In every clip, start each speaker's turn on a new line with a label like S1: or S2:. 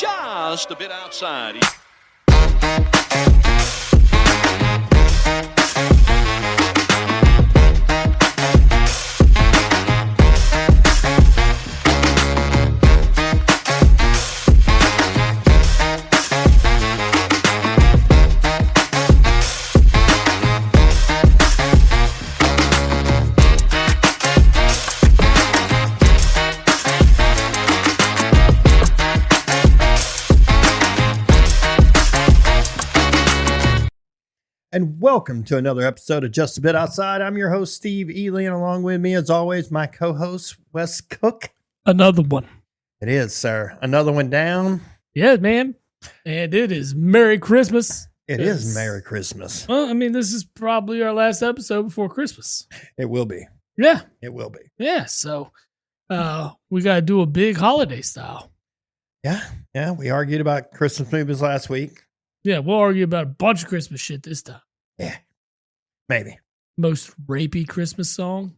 S1: just a bit outside.
S2: And welcome to another episode of Just a Bit Outside. I'm your host, Steve Ely, and along with me, as always, my co-host, Wes Cook.
S3: Another one.
S2: It is, sir. Another one down.
S3: Yeah, man. And it is Merry Christmas.
S2: It is Merry Christmas.
S3: Well, I mean, this is probably our last episode before Christmas.
S2: It will be.
S3: Yeah.
S2: It will be.
S3: Yeah. So we got to do a big holiday style.
S2: Yeah. Yeah. We argued about Christmas movies last week.
S3: Yeah. We'll argue about a bunch of Christmas shit this time.
S2: Yeah. Maybe.
S3: Most rapey Christmas song.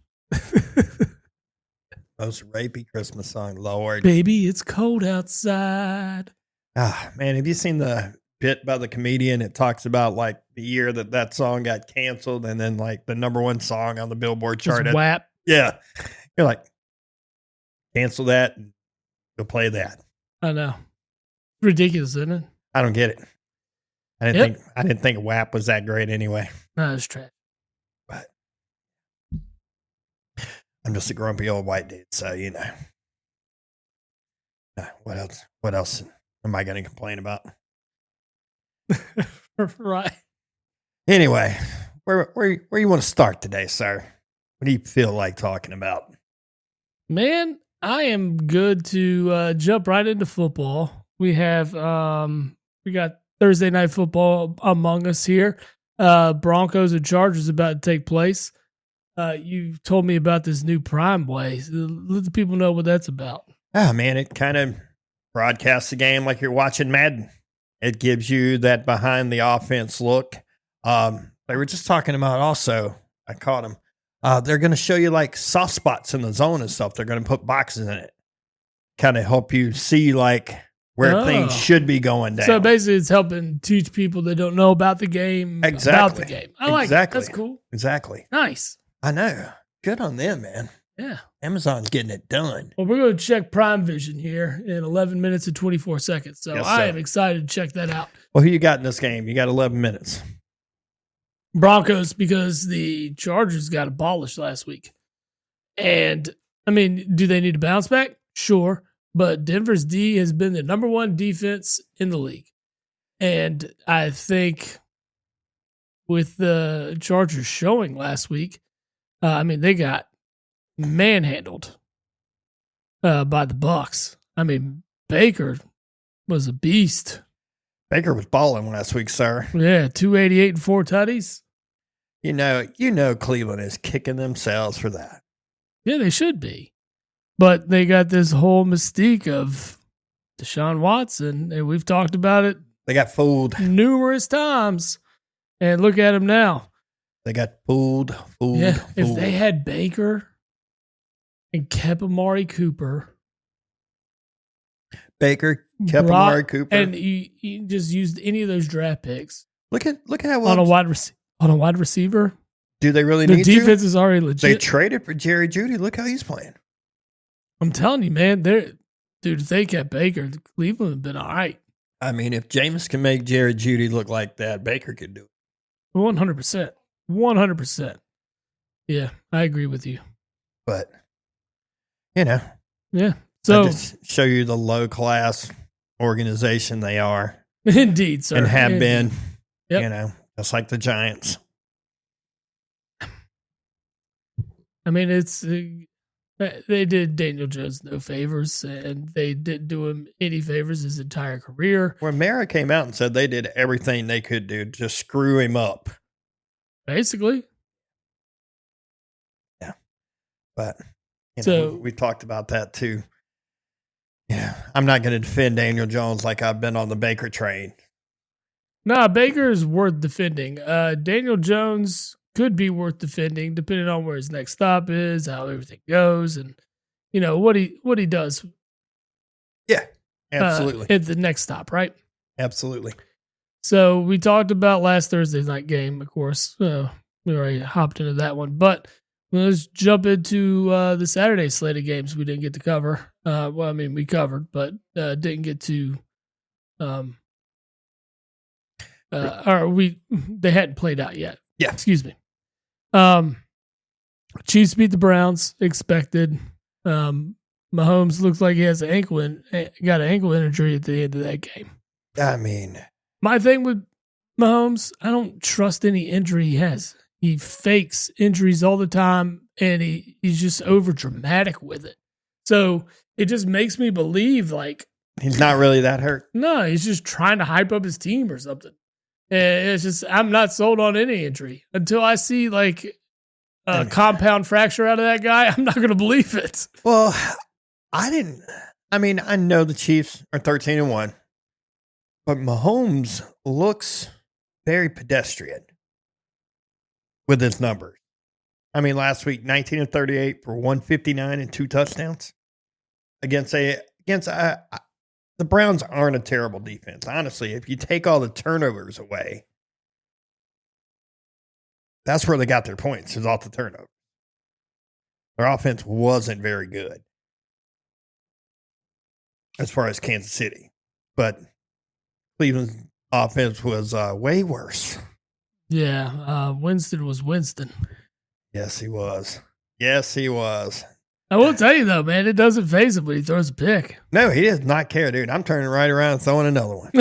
S2: Most rapey Christmas song, Lord.
S3: Baby, it's cold outside.
S2: Ah, man, have you seen the bit by the comedian? It talks about like the year that song got canceled and then like the number one song on the Billboard chart.
S3: Just WAP.
S2: Yeah. You're like, cancel that and go play that.
S3: I know. Ridiculous, isn't it?
S2: I don't get it. I didn't think WAP was that great anyway.
S3: No, it's trash.
S2: But I'm just a grumpy old white dude, so you know. What else am I going to complain about?
S3: Right.
S2: Anyway, where you want to start today, sir? What do you feel like talking about?
S3: Man, I am good to jump right into football. We have we got Thursday night football among us here. Broncos and Chargers about to take place. You told me about this new Prime way. Let the people know what that's about.
S2: Oh man, it kind of broadcasts the game like you're watching Madden. It gives you that behind the offense look. They were just talking about also, I caught them. They're going to show you like soft spots in the zone and stuff. They're going to put boxes in it. Kind of help you see like where things should be going down.
S3: So basically it's helping teach people that don't know about the game about the game. I like it. That's cool.
S2: Exactly.
S3: Nice.
S2: I know. Good on them, man.
S3: Yeah.
S2: Amazon's getting it done.
S3: Well, we're going to check Prime Vision here in 11 minutes and 24 seconds. So
S2: Yes,
S3: I
S2: sir.
S3: am excited to check that out.
S2: Well, who you got in this game? You got 11 minutes.
S3: Broncos, because the Chargers got abolished last week. And, I mean, do they need to bounce back? Sure. But Denver's D has been the number one defense in the league. And I think with the Chargers showing last week, they got manhandled by the Bucs. I mean, Baker was a beast.
S2: Baker was balling last week, sir.
S3: Yeah, 288 and 4 tutties.
S2: You know Cleveland is kicking themselves for that.
S3: Yeah, they should be. But they got this whole mystique of Deshaun Watson, and we've talked about it.
S2: They got fooled.
S3: Numerous times. And look at him now.
S2: They got fooled.
S3: Yeah, if they had Baker and kept Amari Cooper.
S2: Baker kept Amari Cooper.
S3: And he just used any of those draft picks.
S2: Look at how well
S3: on a wide receiver.
S2: Do they really
S3: The
S2: need
S3: defense
S2: you?
S3: is already legit.
S2: They traded for Jerry Jeudy. Look how he's playing.
S3: I'm telling you, man, dude, if they kept Baker, Cleveland would have been all right.
S2: I mean, if Jameis can make Jerry Jeudy look like that, Baker could do it.
S3: 100%. 100%. Yeah, I agree with you.
S2: But, you know.
S3: Yeah. So
S2: I just show you the low class organization they are.
S3: Indeed, sir.
S2: And have been,
S3: Yep.
S2: you know, just like the Giants.
S3: I mean, they did Daniel Jones no favors, and they didn't do him any favors his entire career.
S2: When Mara came out and said they did everything they could do to screw him up.
S3: Basically.
S2: Yeah. But, you know, we talked about that too. Yeah. I'm not going to defend Daniel Jones like I've been on the Baker train.
S3: Nah, Baker is worth defending. Daniel Jones could be worth defending, depending on where his next stop is, how everything goes, and you know what he does.
S2: Yeah, Absolutely.
S3: At the next stop, right?
S2: Absolutely.
S3: So we talked about last Thursday night game, of course. We already hopped into that one. But let's jump into the Saturday slate of games we didn't get to cover. We covered, but didn't get to they hadn't played out yet.
S2: Yeah.
S3: Excuse me. Chiefs beat the Browns, expected. Mahomes looks like he has got an ankle injury at the end of that game.
S2: I mean,
S3: my thing with Mahomes, I don't trust any injury he has. He fakes injuries all the time, and he's just over dramatic with it. So it just makes me believe like
S2: he's not really that hurt.
S3: No, he's just trying to hype up his team or something. And it's just I'm not sold on any injury until I see like a compound fracture out of that guy. I'm not going to believe it.
S2: Well, I know the Chiefs are 13-1, but Mahomes looks very pedestrian with his numbers. I mean, last week, 19-38 for 159 and 2 touchdowns against the Browns aren't a terrible defense. Honestly, if you take all the turnovers away, that's where they got their points, is off the turnover. Their offense wasn't very good as far as Kansas City, but Cleveland's offense was way worse.
S3: Yeah, Winston was Winston.
S2: Yes, he was. Yes, he was.
S3: I will tell you, though, man, it doesn't faze him when he throws a pick.
S2: No, he does not care, dude. I'm turning right around and throwing another one.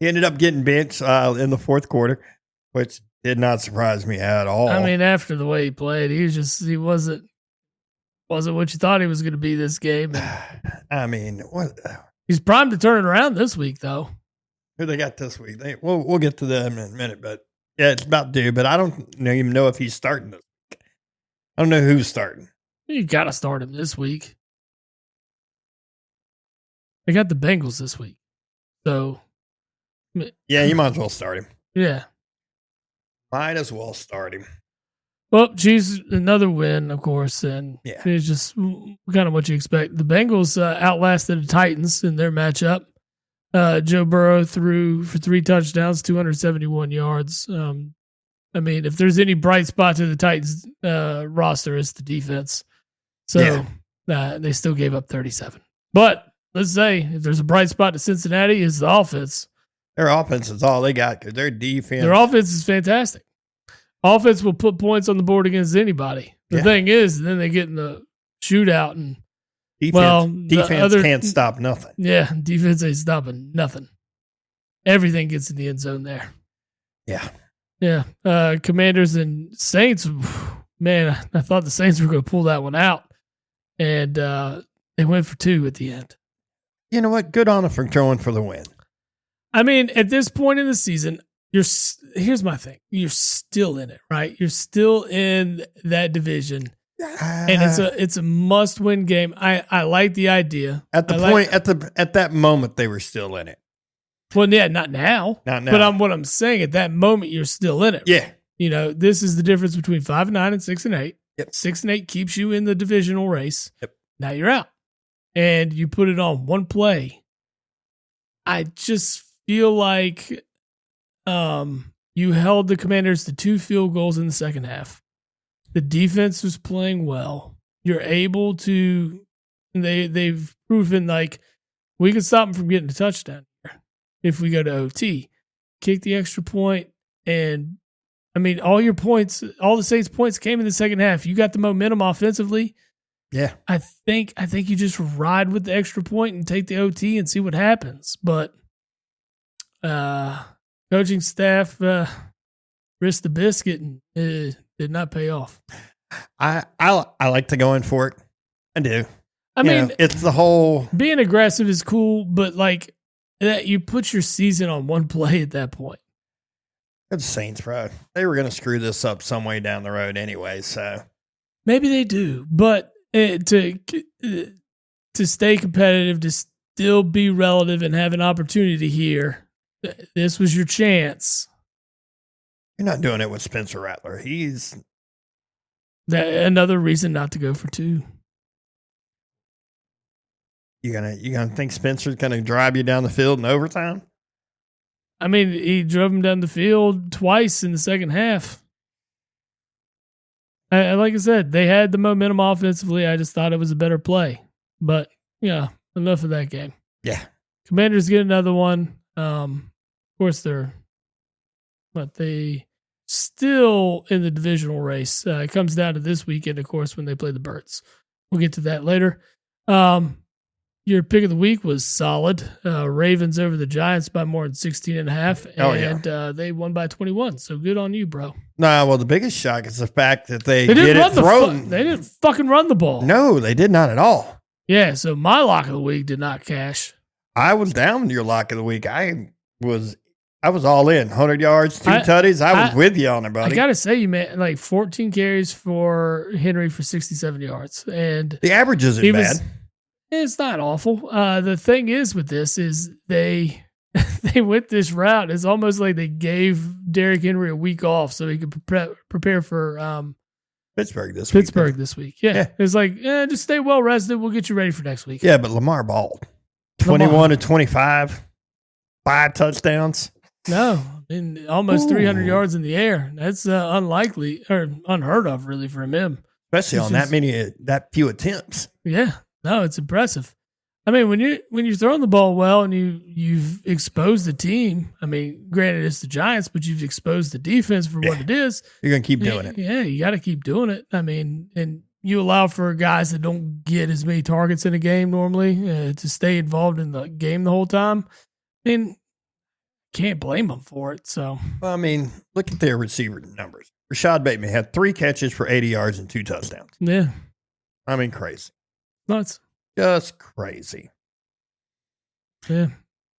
S2: He ended up getting benched in the fourth quarter, which did not surprise me at all.
S3: I mean, after the way he played, he wasn't what you thought he was going to be this game.
S2: I mean, what?
S3: He's primed to turn it around this week, though.
S2: Who they got this week? We'll get to them in a minute, but yeah, it's about due. But I don't even know if he's starting this week. I don't know who's starting.
S3: You got to start him this week. They got the Bengals this week, so
S2: yeah, you might as well start him.
S3: Yeah,
S2: might as well start him.
S3: Well, Chiefs, another win, of course, and
S2: yeah,
S3: it's just kind of what you expect. The Bengals outlasted the Titans in their matchup. Joe Burrow threw for 3 touchdowns, 271 yards. I mean, if there's any bright spot to the Titans roster, it's the defense. So they still gave up 37. But let's say if there's a bright spot to Cincinnati, it's the offense.
S2: Their offense is all they got because their defense.
S3: Their offense is fantastic. Offense will put points on the board against anybody. The thing is, then they get in the shootout and
S2: defense can't stop nothing.
S3: Yeah, defense ain't stopping nothing. Everything gets in the end zone there.
S2: Yeah.
S3: Yeah. Commanders and Saints, man, I thought the Saints were going to pull that one out. And they went for 2 at the end.
S2: You know what? Good on them for going for the win.
S3: I mean, at this point in the season, here's my thing. You're still in it, right? You're still in that division. And it's a must-win game. I like the idea.
S2: At that moment, they were still in it.
S3: Well, yeah, not now.
S2: Not now.
S3: But what I'm saying, at that moment, you're still in it.
S2: Yeah.
S3: You know, this is the difference between 5-9 and 6-8.
S2: Yep.
S3: 6-8 keeps you in the divisional race.
S2: Yep.
S3: Now you're out. And you put it on one play. I just feel like you held the Commanders to 2 field goals in the second half. The defense was playing well. You're able to they've proven like we can stop them from getting a touchdown here if we go to OT. Kick the extra point, and I mean all the Saints points came in the second half. You got the momentum offensively.
S2: Yeah. I
S3: think you just ride with the extra point and take the OT and see what happens. But coaching staff risked the biscuit and did not pay off.
S2: I like to go in for it. I do.
S3: I mean,
S2: it's the whole
S3: being aggressive is cool, but like that, you put your season on one play at that point.
S2: It's Saints, bro. They were going to screw this up some way down the road anyway. So
S3: maybe they do, but to stay competitive, to still be relative and have an opportunity here, this was your chance.
S2: You're not doing it with Spencer Rattler. He's
S3: another reason not to go for 2.
S2: You gonna think Spencer's gonna drive you down the field in overtime?
S3: I mean, he drove him down the field twice in the second half. Like I said, they had the momentum offensively. I just thought it was a better play. But, yeah, enough of that game.
S2: Yeah.
S3: Commanders get another one. Of course, they still in the divisional race. It comes down to this weekend, of course, when they play the Birds. We'll get to that later. Your pick of the week was solid. Ravens over the Giants by more than 16.5. And they won by 21. So good on you, bro.
S2: Nah, well, the biggest shock is the fact that they
S3: didn't
S2: get
S3: run
S2: it thrown.
S3: they didn't fucking run the ball.
S2: No, they did not at all.
S3: Yeah, so my lock of the week did not cash.
S2: I was down with your lock of the week. I was all in. 100 yards, 2 tutties. I was with you on it, buddy.
S3: I got to say, you man, like 14 carries for Henry for 67 yards. And
S2: the average isn't bad.
S3: It's not awful. The thing is with this is they went this route. It's almost like they gave Derrick Henry a week off so he could prepare for
S2: Pittsburgh this
S3: week. Yeah. It's like, just stay well rested. We'll get you ready for next week.
S2: Yeah, but Lamar balled. 21 to 25, 5 touchdowns.
S3: No, and almost 300 yards in the air. That's unlikely or unheard of, really, for him.
S2: Especially on that few attempts.
S3: Yeah, no, it's impressive. I mean, when you're throwing the ball well and you've exposed the team. I mean, granted it's the Giants, but you've exposed the defense for what it is.
S2: You're gonna keep doing it.
S3: Yeah, you got to keep doing it. I mean, and you allow for guys that don't get as many targets in a game normally to stay involved in the game the whole time. I mean, can't blame them for it. So,
S2: well, I mean, look at their receiver numbers. Rashad Bateman had 3 catches for 80 yards and 2 touchdowns.
S3: Yeah,
S2: I mean, crazy,
S3: nuts, just
S2: crazy.
S3: Yeah.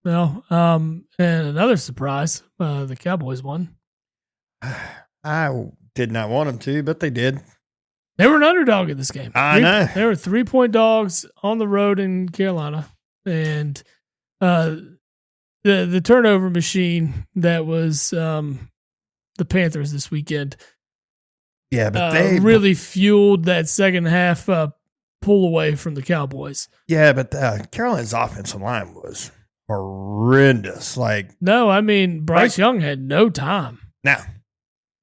S3: Well, and another surprise, the Cowboys won.
S2: I did not want them to, but they did.
S3: They were an underdog in this game.
S2: I know.
S3: They were 3-point dogs on the road in Carolina. And the turnover machine that was the Panthers this weekend.
S2: Yeah, but they
S3: really fueled that second half pull away from the Cowboys.
S2: Yeah, but Carolina's offensive line was horrendous.
S3: No, I mean, Bryce Young had no time.
S2: No.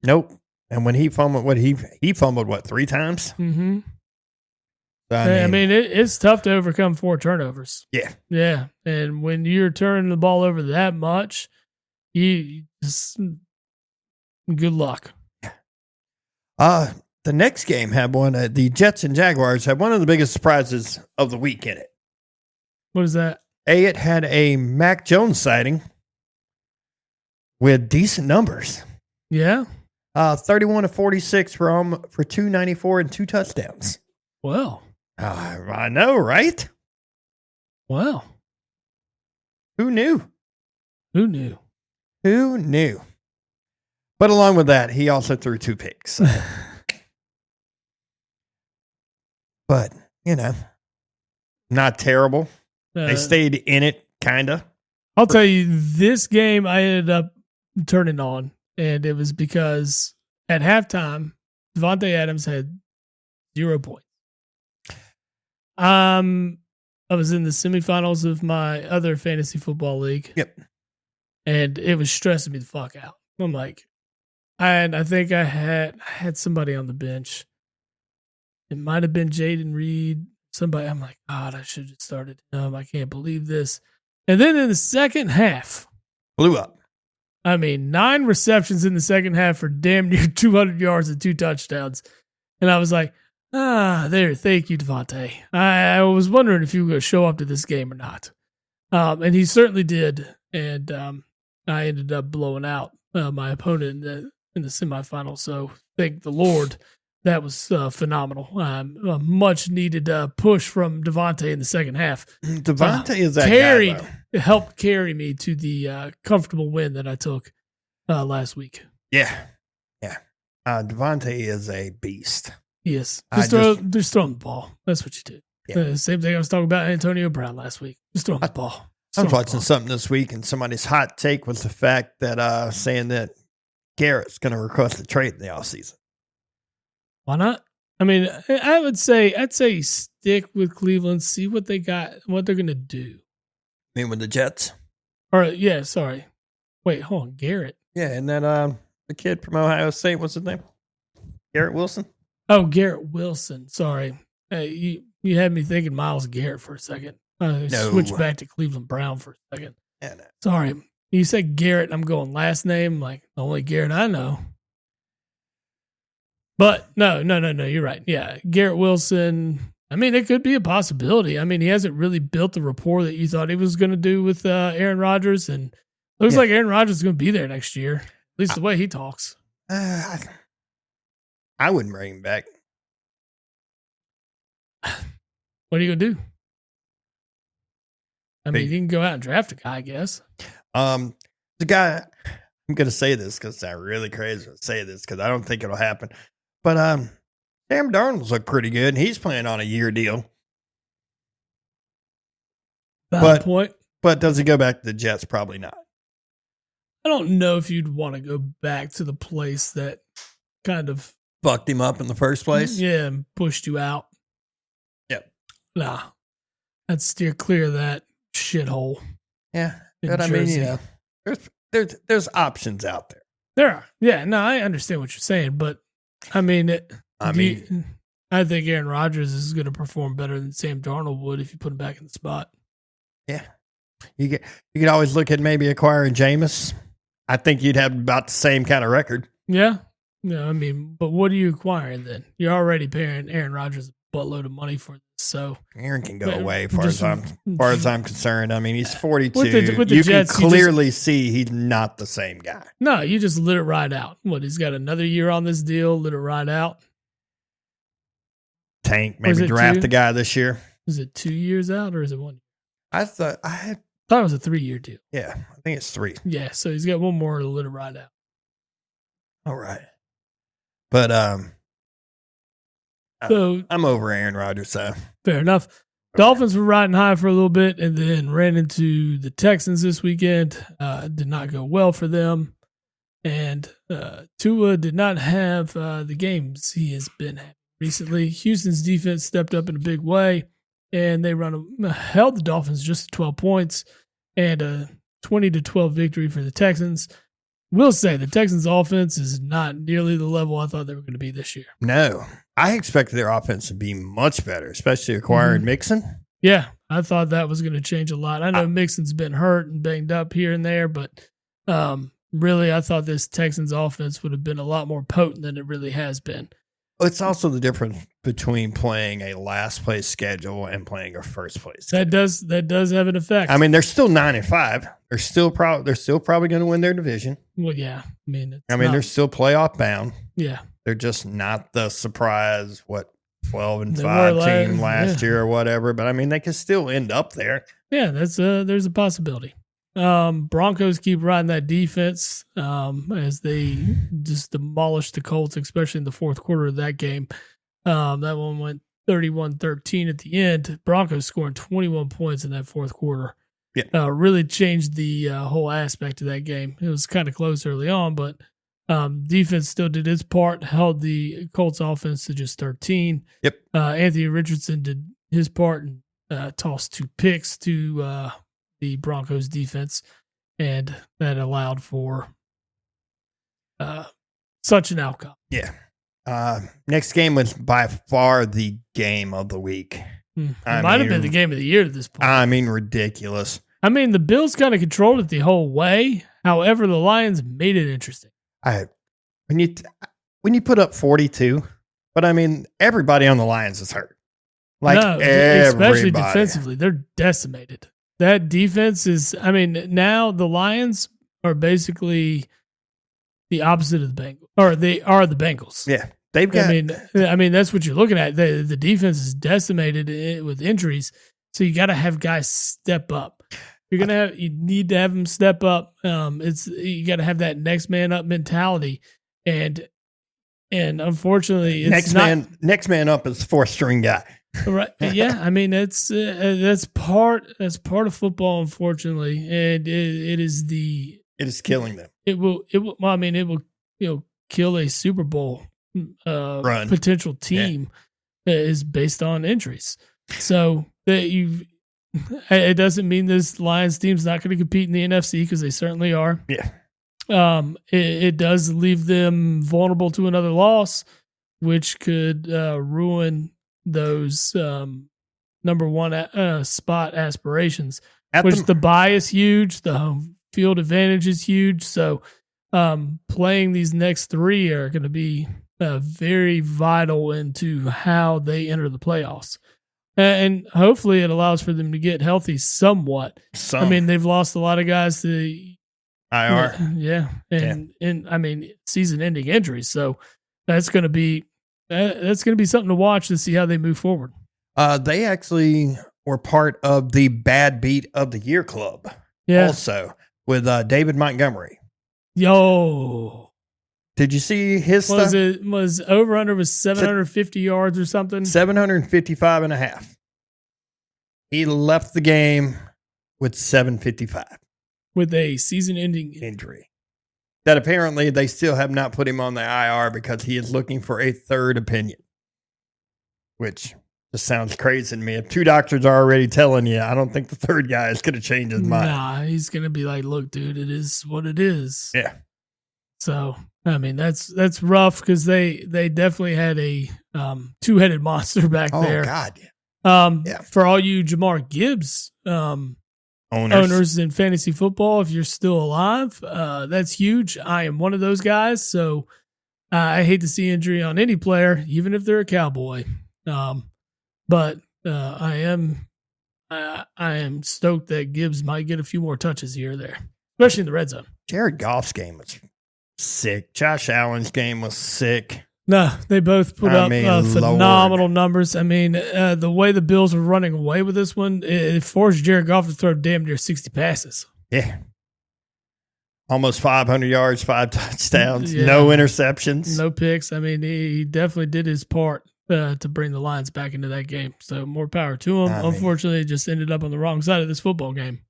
S2: Nope. And when he fumbled, he fumbled 3 times?
S3: Mm-hmm. I mean, it's tough to overcome 4 turnovers.
S2: Yeah.
S3: Yeah. And when you're turning the ball over that much, you just good luck.
S2: The next game had one. The Jets and Jaguars had one of the biggest surprises of the week in it.
S3: What is that?
S2: It had a Mac Jones sighting with decent numbers.
S3: Yeah.
S2: 31 to 46 for 294 and 2 touchdowns.
S3: Well,
S2: I know, right?
S3: Well,
S2: who knew?
S3: Who knew?
S2: Who knew? But along with that, he also threw 2 picks. But, not terrible. They stayed in it, kind of.
S3: I'll tell you, this game I ended up turning on, and it was because at halftime, Devontae Adams had 0 points. I was in the semifinals of my other fantasy football league.
S2: Yep.
S3: And it was stressing me the fuck out. I'm like, and I think I had somebody on the bench. It might have been Jaden Reed. Somebody, I'm like, God, I should have started him. I can't believe this. And then in the second half,
S2: blew up.
S3: I mean, 9 receptions in the second half for damn near 200 yards and 2 touchdowns. And I was like, there, thank you, Devontae. I was wondering if you were going to show up to this game or not. And he certainly did. And I ended up blowing out my opponent in the semifinal. So thank the Lord. That was phenomenal. A much needed push from Devontae in the second half.
S2: Devontae is that guy,
S3: it helped carry me to the comfortable win that I took last week.
S2: Yeah. Devontae is a beast.
S3: Yes. Just throw the ball. That's what you did. Yeah. Same thing I was talking about Antonio Brown last week. Just throw the ball.
S2: I was watching something this week, and somebody's hot take was the fact that saying that Garrett's going to request a trade in the offseason.
S3: Why not? I mean, I'd say stick with Cleveland, see what they got, what they're gonna do.
S2: I mean, with the Jets.
S3: Or yeah, sorry. Wait, hold on, Garrett.
S2: Yeah, and then the kid from Ohio State, what's his name? Garrett Wilson.
S3: Oh, Garrett Wilson. Sorry, you had me thinking Myles Garrett for a second. Switch back to Cleveland Brown for a second.
S2: Yeah, no.
S3: Sorry, you said Garrett. I'm going last name, like the only Garrett I know. But no, you're right. Yeah, Garrett Wilson. I mean, it could be a possibility. I mean, he hasn't really built the rapport that you thought he was going to do with Aaron Rodgers, and looks like Aaron Rodgers is going to be there next year. At least the way he talks.
S2: I wouldn't bring him back.
S3: What are you going to do? I mean, you can go out and draft a guy, I guess.
S2: The guy, I'm going to say this because I'm really crazy to say this because I don't think it'll happen. But Sam Darnold's look pretty good, and he's playing on a year deal.
S3: Valid point.
S2: But does he go back to the Jets? Probably not.
S3: I don't know if you'd want to go back to the place that kind of
S2: fucked him up in the first place.
S3: Yeah, and pushed you out.
S2: Yep.
S3: Nah. I'd steer clear of that shithole.
S2: Yeah. But I mean, you know, there's options out there.
S3: There are. Yeah, no, I understand what you're saying, but I mean, I think Aaron Rodgers is going to perform better than Sam Darnold would if you put him back in the spot.
S2: Yeah. You could always look at maybe acquiring Jameis. I think you'd have about the same kind of record.
S3: Yeah. No, I mean, but what are you acquiring then? You're already paying Aaron Rodgers a buttload of money for this. So
S2: Aaron can go away as far as I'm concerned. I mean, he's 42.
S3: With the
S2: you
S3: Jets,
S2: can clearly see he's not the same guy.
S3: No, you just let it ride out. What, he's got another year on this deal, let it ride out?
S2: Tank, maybe draft the guy this year.
S3: Is it 2 years out or is it 1 year?
S2: I thought
S3: it was a 3-year deal.
S2: Yeah, I think it's 3.
S3: Yeah, so he's got one more to let it ride out.
S2: All right. But
S3: so
S2: I'm over Aaron Rodgers, so
S3: fair enough. Dolphins were riding high for a little bit and then ran into the Texans this weekend. Did not go well for them. And Tua did not have the games he has been having recently. Houston's defense stepped up in a big way, and they held the Dolphins just to 12 points and a 20-12 victory for the Texans. Will say the Texans' offense is not nearly the level I thought they were going to be this year.
S2: No, I expected their offense to be much better, especially acquiring Mixon.
S3: Yeah, I thought that was going to change a lot. I know Mixon's been hurt and banged up here and there, but really I thought this Texans' offense would have been a lot more potent than it really has been.
S2: It's also the difference between playing a last place schedule and playing a first place schedule.
S3: That does have an effect.
S2: I mean, they're still 9-5. They're still probably going to win their division.
S3: Well, yeah. I mean,
S2: they're still playoff bound.
S3: Yeah.
S2: They're just not the surprise 12-5 team last year or whatever. But I mean, they can still end up there.
S3: Yeah, there's a possibility. Broncos keep riding that defense as they just demolished the Colts, especially in the fourth quarter of that game. That one went 31-13 at the end. Broncos scoring 21 points in that fourth quarter.
S2: Yeah.
S3: Really changed the whole aspect of that game. It was kind of close early on, but defense still did its part, held the Colts offense to just 13.
S2: Yep.
S3: Anthony Richardson did his part and tossed 2 picks to the Broncos defense, and that allowed for such an outcome.
S2: Yeah. Next game was by far the game of the week.
S3: It might have been the game of the year at this point.
S2: I mean, ridiculous.
S3: I mean, the Bills kind of controlled it the whole way. However, the Lions made it interesting.
S2: When you put up 42, but I mean, everybody on the Lions is hurt.
S3: Especially defensively, they're decimated. That defense is, I mean, now the Lions are basically the opposite of the Bengals, or they are the Bengals.
S2: Yeah. They've got,
S3: I mean, that's what you're looking at. The defense is decimated with injuries. So you got to have guys step up. You need to have them step up. You got to have that next man up mentality. And unfortunately, it's
S2: next man up is the 4th string guy.
S3: Right. Yeah. I mean, that's part of football, unfortunately. And it is killing them. It will kill a Super Bowl potential team is based on injuries. So that it doesn't mean this Lions team's not going to compete in the NFC, because they certainly are.
S2: Yeah.
S3: It does leave them vulnerable to another loss, which could ruin those number one spot aspirations. The bye is huge. The home field advantage is huge. So playing these next three are going to be very vital into how they enter the playoffs. And hopefully it allows for them to get healthy somewhat. I mean, they've lost a lot of guys to
S2: IR.
S3: Yeah. And I mean, season-ending injuries. So that's going to be something to watch to see how they move forward.
S2: They actually were part of the Bad Beat of the Year Club.
S3: Yeah.
S2: Also with David Montgomery.
S3: Yo.
S2: Did you see his stuff?
S3: Was over under was 750 yards or something?
S2: 755 and a half. He left the game with 755.
S3: With a season-ending
S2: injury. That apparently they still have not put him on the IR because he is looking for a third opinion. Which just sounds crazy to me. If two doctors are already telling you, I don't think the third guy is going to change his mind.
S3: Nah, he's going to be like, look, dude, it is what it is.
S2: Yeah.
S3: So, I mean, that's rough, because they definitely had a two-headed monster back there.
S2: Oh, God.
S3: For all you Jamar Gibbs owners in fantasy football, if you're still alive, that's huge. I am one of those guys, so I hate to see injury on any player, even if they're a Cowboy. But I am stoked that Gibbs might get a few more touches here or there, especially in the red zone.
S2: Jared Goff's game was sick. Josh Allen's game was sick.
S3: No, they both put up phenomenal numbers. I mean, the way the Bills were running away with this one, it forced Jared Goff to throw damn near 60 passes.
S2: Yeah. Almost 500 yards, 5 touchdowns, no interceptions.
S3: No picks. I mean, he definitely did his part to bring the Lions back into that game. So more power to him. Unfortunately, it just ended up on the wrong side of this football game.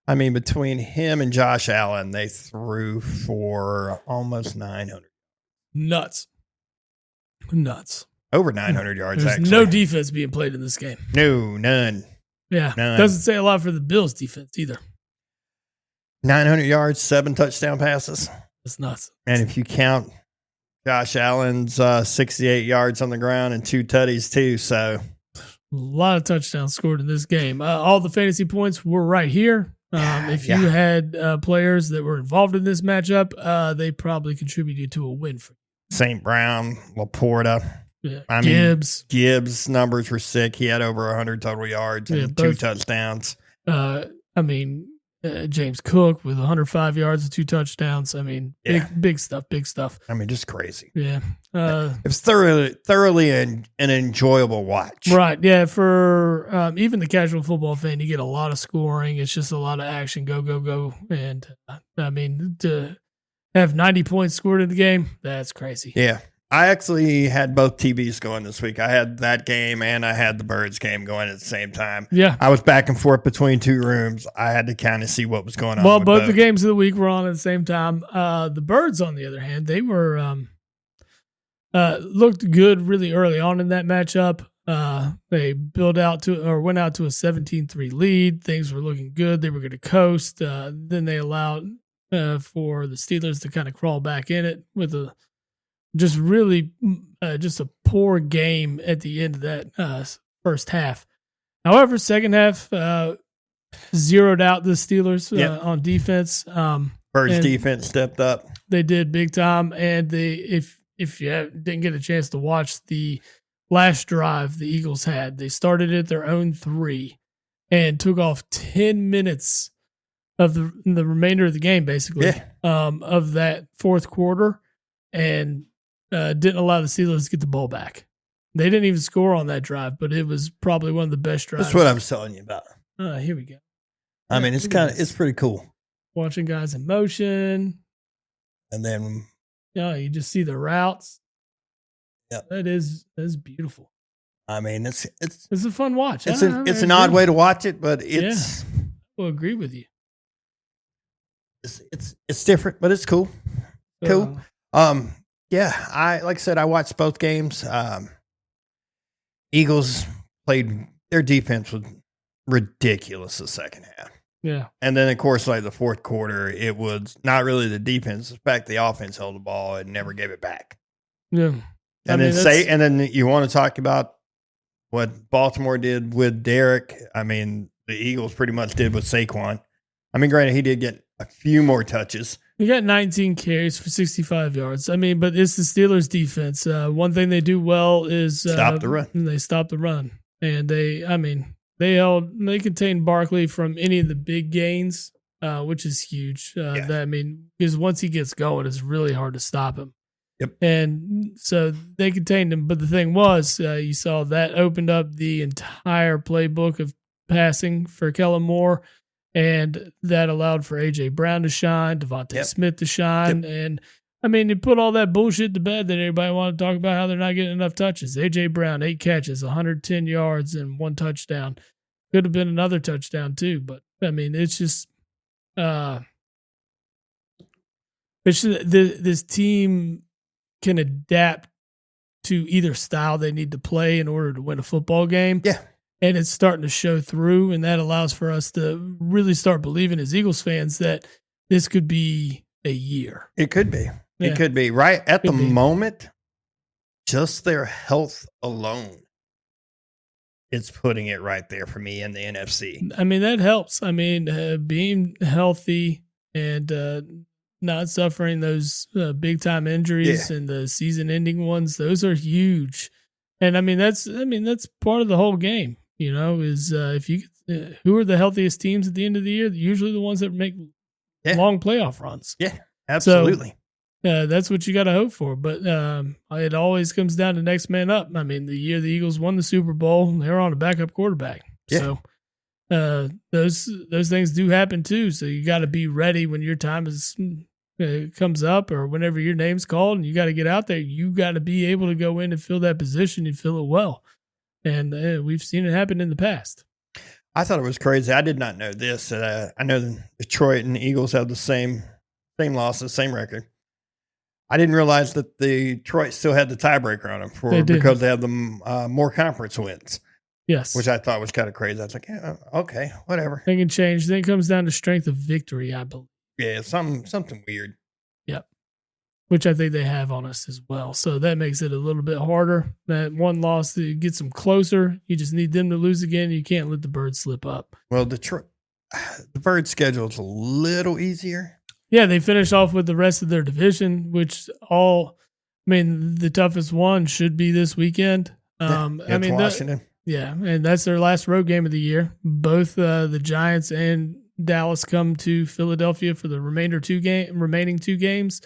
S2: I mean, between him and Josh Allen, they threw for almost 900.
S3: Nuts.
S2: Over 900 yards,
S3: There's
S2: actually.
S3: no defense being played in this game.
S2: No, none.
S3: Yeah.
S2: None.
S3: Doesn't say a lot for the Bills defense either.
S2: 900 yards, 7 touchdown passes.
S3: That's nuts.
S2: And if you count Josh Allen's 68 yards on the ground and 2 tutties too, so
S3: a lot of touchdowns scored in this game. All the fantasy points were right here. If you had players that were involved in this matchup, they probably contributed to a win for you.
S2: St. Brown, Laporta.
S3: Yeah. Gibbs
S2: numbers were sick. He had over 100 total yards and 2 touchdowns.
S3: James Cook with 105 yards and 2 touchdowns. I mean, big stuff. I
S2: mean, just crazy.
S3: Yeah.
S2: It was thoroughly an enjoyable watch.
S3: Right. Yeah. For even the casual football fan, you get a lot of scoring. It's just a lot of action. Go. And I mean, to have 90 points scored in the game, that's crazy.
S2: Yeah. I actually had both TVs going this week. I had that game and I had the Birds game going at the same time.
S3: Yeah.
S2: I was back and forth between 2 rooms. I had to kind of see what was going on.
S3: Well, both the games of the week were on at the same time. The Birds, on the other hand, they were looked good really early on in that matchup. They went out to a 17-3 lead. Things were looking good. They were going to coast. Then they allowed for the Steelers to kind of crawl back in it with just a poor game at the end of that first half. However, second half zeroed out the Steelers on defense.
S2: Birds defense stepped up.
S3: They did big time. And if you didn't get a chance to watch the last drive the Eagles had, they started at their own 3 and took off 10 minutes of the remainder of the game, basically, of that fourth quarter, and didn't allow the Steelers to get the ball back. They didn't even score on that drive, but it was probably one of the best drives.
S2: That's what I was telling you about.
S3: Here we go.
S2: I mean, it's pretty cool.
S3: Watching guys in motion.
S2: And then
S3: you just see the routes.
S2: Yep.
S3: That is beautiful.
S2: I mean, it's
S3: a fun watch.
S2: It's an odd way to watch it, but it's
S3: I will agree with you.
S2: It's different, but it's cool. Cool. Yeah, like I said, I watched both games. Eagles played their defense was ridiculous the second half.
S3: Yeah.
S2: And then, of course, like the fourth quarter, it was not really the defense. In fact, the offense held the ball and never gave it back.
S3: Yeah.
S2: And then you want to talk about what Baltimore did with Derek. I mean, the Eagles pretty much did with Saquon. I mean, granted, he did get a few more touches.
S3: He got 19 carries for 65 yards. I mean, but it's the Steelers' defense. One thing they do well is
S2: Stop the run.
S3: They stop the run, and they contained Barkley from any of the big gains, which is huge. Because once he gets going, it's really hard to stop him.
S2: Yep.
S3: And so they contained him. But the thing was, you saw that opened up the entire playbook of passing for Kellen Moore. And that allowed for A.J. Brown to shine, Devontae Smith to shine. Yep. And, I mean, you put all that bullshit to bed that everybody wanted to talk about how they're not getting enough touches. A.J. Brown, 8 catches, 110 yards, and 1 touchdown. Could have been another touchdown, too. But, I mean, it's just this team can adapt to either style they need to play in order to win a football game.
S2: Yeah.
S3: And it's starting to show through, and that allows for us to really start believing as Eagles fans that this could be a year.
S2: It could be.
S3: Yeah.
S2: It could be. Right at the moment, just their health alone, it's putting it right there for me in the NFC.
S3: I mean, that helps. I mean, being healthy and not suffering those big-time injuries and the season-ending ones, those are huge. And, I mean, that's part of the whole game. You know, is if you who are the healthiest teams at the end of the year? Usually the ones that make long playoff runs.
S2: Yeah, absolutely.
S3: So, that's what you got to hope for. But it always comes down to next man up. I mean, the year the Eagles won the Super Bowl, they were on a backup quarterback. Yeah. So those things do happen too. So you got to be ready when your time comes up or whenever your name's called, and you got to get out there. You got to be able to go in and fill that position and fill it well. And we've seen it happen in the past.
S2: I thought it was crazy. I did not know this. I know the Detroit and the Eagles have the same losses, same record. I didn't realize that the Detroit still had the tiebreaker on them because they have the more conference wins.
S3: Yes.
S2: Which I thought was kind of crazy. I was like, yeah, okay, whatever.
S3: They can change. Then it comes down to strength of victory, I believe.
S2: Yeah, something weird.
S3: Yep. Which I think they have on us as well. So that makes it a little bit harder. That one loss that gets them closer. You just need them to lose again. You can't let the Birds slip up.
S2: Well, the Birds' schedule is a little easier.
S3: Yeah, they finish off with the rest of their division, which the toughest one should be this weekend.
S2: Washington.
S3: And that's their last road game of the year. Both the Giants and Dallas come to Philadelphia for the remaining 2 games.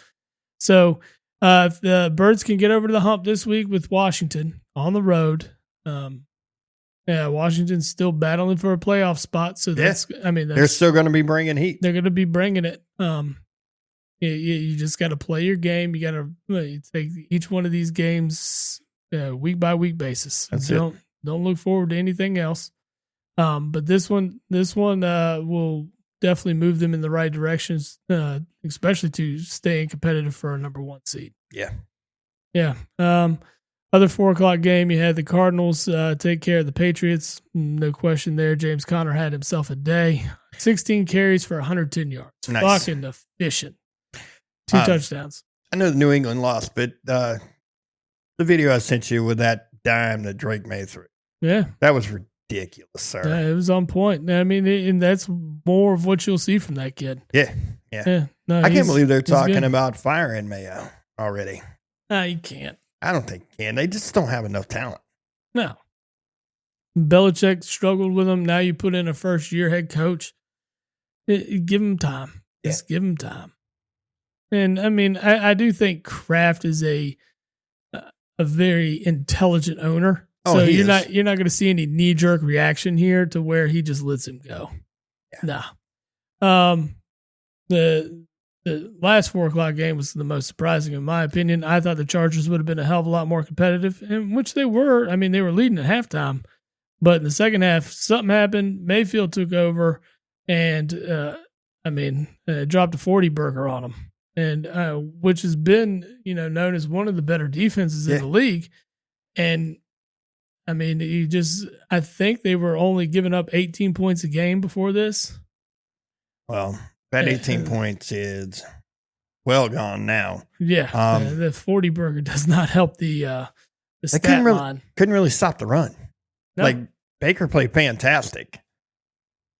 S3: So if the Birds can get over to the hump this week with Washington on the road, Washington's still battling for a playoff spot. So they're
S2: still going to be bringing heat.
S3: They're going to be bringing it. You just got to play your game. You got to take each one of these games week by week basis. Don't look forward to anything else. But this one will definitely move them in the right directions, especially to staying competitive for a number 1 seed.
S2: Yeah.
S3: Yeah. Other 4:00 game, you had the Cardinals take care of the Patriots. No question there. James Conner had himself a day. 16 carries for 110 yards.
S2: Nice.
S3: Fucking efficient. 2 touchdowns.
S2: I know the New England lost, but the video I sent you with that dime that Drake made through.
S3: Yeah.
S2: That was ridiculous, sir.
S3: Yeah, it was on point. I mean, and that's more of what you'll see from that kid.
S2: Yeah. No, I can't believe they're talking about firing Mayo already.
S3: No, you can't.
S2: I don't think you can. They just don't have enough talent.
S3: No. Belichick struggled with him. Now you put in a first-year head coach. Give him time. Just give him time. And, I mean, I do think Kraft is a very intelligent owner. So you're not going to see any knee-jerk reaction here to where he just lets him go. Yeah. No. The last 4:00 game was the most surprising in my opinion. I thought the Chargers would have been a hell of a lot more competitive, in which they were. I mean, they were leading at halftime, but in the second half, something happened. Mayfield took over and, dropped a 40 burger on them. and which has been, known as one of the better defenses in the league. And I mean, I think they were only giving up 18 points a game before this.
S2: Well, that 18 points is well gone now.
S3: Yeah. The 40 burger does not help the stat line.
S2: Couldn't really stop the run.
S3: No.
S2: Like, Baker played fantastic,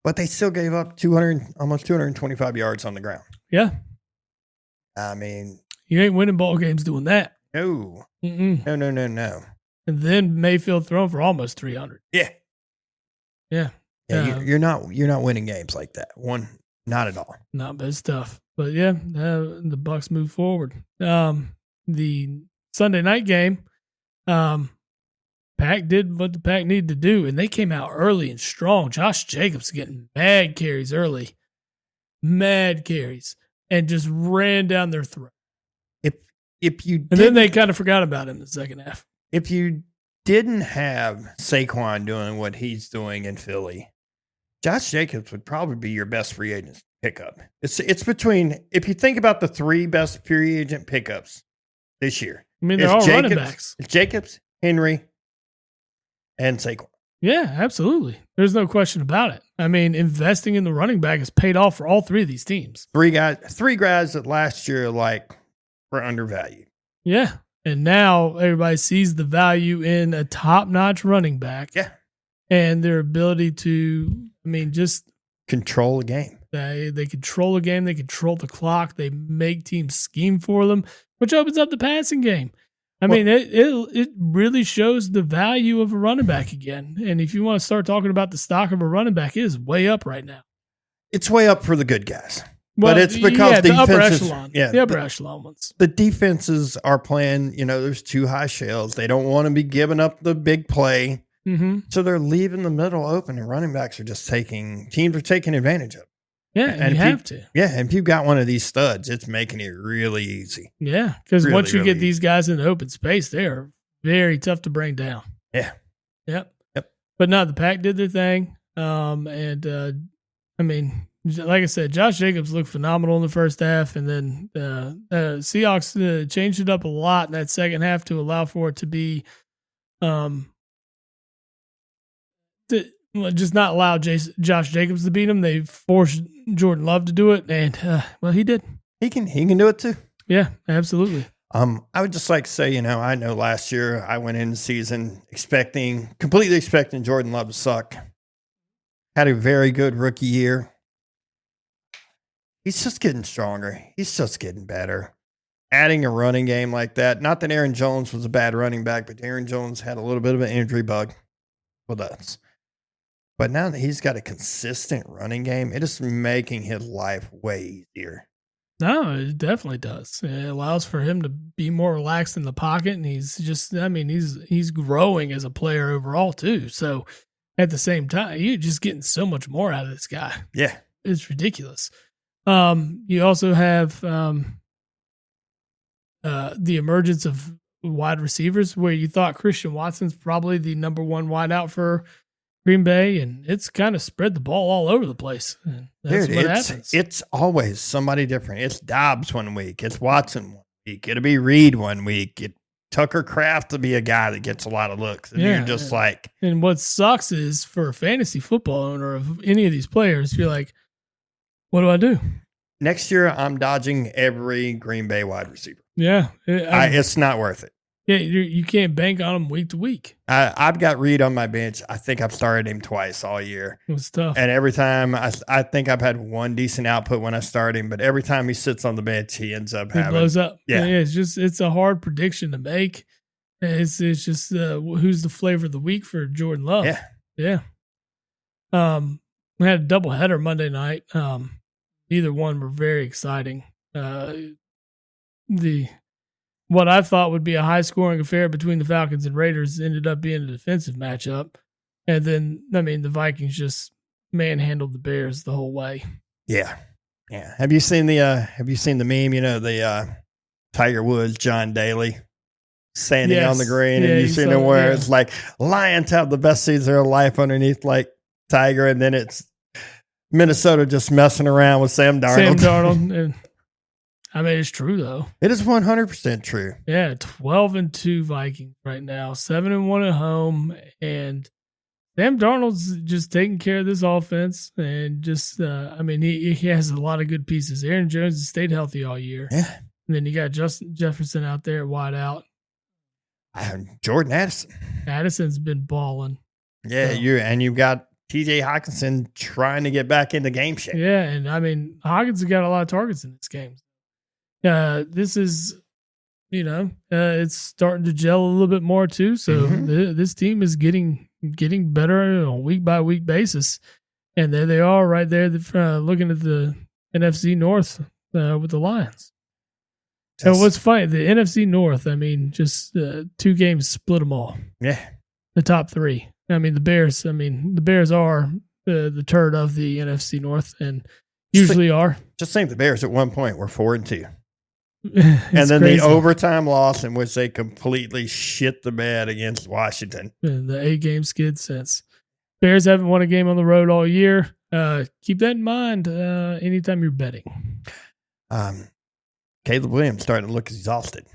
S2: but they still gave up almost 225 yards on the ground.
S3: Yeah.
S2: I mean,
S3: you ain't winning ball games doing that.
S2: No.
S3: Mm-mm.
S2: No.
S3: And then Mayfield thrown for almost 300.
S2: Yeah.
S3: Yeah.
S2: You're not winning games like that. Not at all.
S3: Not bad stuff. But yeah, the Bucs move forward. The Sunday night game, Pack did what the Pack needed to do, and they came out early and strong. Josh Jacobs getting mad carries early. Mad carries. And just ran down their throat.
S2: And
S3: then they kind of forgot about him in the second half.
S2: If you didn't have Saquon doing what he's doing in Philly, Josh Jacobs would probably be your best free agent pickup. It's between, if you think about the three best free agent pickups this year.
S3: I mean, they're all running backs.
S2: It's Jacobs, Henry, and Saquon.
S3: Yeah, absolutely. There's no question about it. I mean, investing in the running back has paid off for all three of these teams.
S2: Three guys that last year were undervalued.
S3: Yeah. And now everybody sees the value in a top-notch running back.
S2: Yeah.
S3: And their ability to, just
S2: control the game.
S3: They control the game. They control the clock. They make teams scheme for them, which opens up the passing game. It really shows the value of a running back again. And if you want to start talking about the stock of a running back, it is way up right now.
S2: It's way up for the good guys.
S3: Well,
S2: but it's because
S3: the upper echelon.
S2: Yeah,
S3: the upper echelon ones.
S2: The defenses are playing, there's two high shells. They don't want to be giving up the big play.
S3: Mm-hmm.
S2: So they're leaving the middle open, and running backs are just teams are taking advantage of it.
S3: Yeah, and you have to.
S2: Yeah, and if you've got one of these studs, it's making it really easy.
S3: Yeah, because once you get these guys in open space, they're very tough to bring down.
S2: Yeah.
S3: Yep. But no, the Pack did their thing. Like I said, Josh Jacobs looked phenomenal in the first half, and then Seahawks changed it up a lot in that second half to allow for it to be just not allow Josh Jacobs to beat him. They forced Jordan Love to do it, and he did.
S2: He can do it too.
S3: Yeah, absolutely.
S2: I would just like to say, I know last year I went into the season completely expecting Jordan Love to suck. Had a very good rookie year. He's just getting stronger. He's just getting better. Adding a running game like that, not that Aaron Jones was a bad running back, but Aaron Jones had a little bit of an injury bug with us. But now that he's got a consistent running game, it is making his life way easier.
S3: No, it definitely does. It allows for him to be more relaxed in the pocket, and he's growing as a player overall too. So at the same time, you're just getting so much more out of this guy.
S2: Yeah.
S3: It's ridiculous. You also have the emergence of wide receivers, where you thought Christian Watson's probably the number one wideout for Green Bay, and it's kind of spread the ball all over the place. That's what happens.
S2: It's always somebody different. It's Dobbs one week. It's Watson one week. It'll be Reed one week. Tucker Kraft will be a guy that gets a lot of looks. And you're just like...
S3: And what sucks is, for a fantasy football owner of any of these players, you're like, what do I do?
S2: Next year, I'm dodging every Green Bay wide receiver.
S3: Yeah.
S2: It's not worth it.
S3: Yeah, you can't bank on them week to week.
S2: I've got Reed on my bench. I think I've started him twice all year.
S3: It was tough.
S2: And every time, I think I've had one decent output when I start him, but every time he sits on the bench, he ends up having...
S3: He blows up.
S2: Yeah.
S3: It's a hard prediction to make. It's just who's the flavor of the week for Jordan Love. Yeah. We had a doubleheader Monday night. Either one were very exciting. What I thought would be a high-scoring affair between the Falcons and Raiders ended up being a defensive matchup. And then, the Vikings just manhandled the Bears the whole way.
S2: Yeah. Have you seen the meme, the Tiger Woods, John Daly standing on the green, and you've seen it where it's like Lions have the best season of their life underneath Tiger, and then it's Minnesota just messing around with Sam Darnold.
S3: And I mean, it's true though.
S2: It is 100% true.
S3: Yeah, 12-2 Vikings right now, 7-1 at home, and Sam Darnold's just taking care of this offense, and just I mean, he has a lot of good pieces. Aaron Jones has stayed healthy all year.
S2: Yeah.
S3: And then you got Justin Jefferson out there wide out.
S2: Jordan Addison.
S3: Addison's been balling.
S2: Yeah,
S3: So-
S2: you've got TJ Hawkinson trying to get back into game shape.
S3: Yeah, and I mean, Hawkins has got a lot of targets in this game. This is, it's starting to gel a little bit more too. So this team is getting better on a week by week basis, and there they are right there, looking at the NFC North with the Lions. So what's funny, the NFC North, I mean, just 2 games split them all.
S2: Yeah.
S3: The top 3. I mean, the Bears are the turd of the NFC North, and usually are.
S2: Just think the Bears at one point were 4-2.
S3: It's
S2: and then
S3: crazy.
S2: the overtime loss in which they completely shit the bed against Washington.
S3: And the 8-game skid since. Bears haven't won a game on the road all year. Keep that in mind anytime you're betting.
S2: Caleb Williams starting to look exhausted.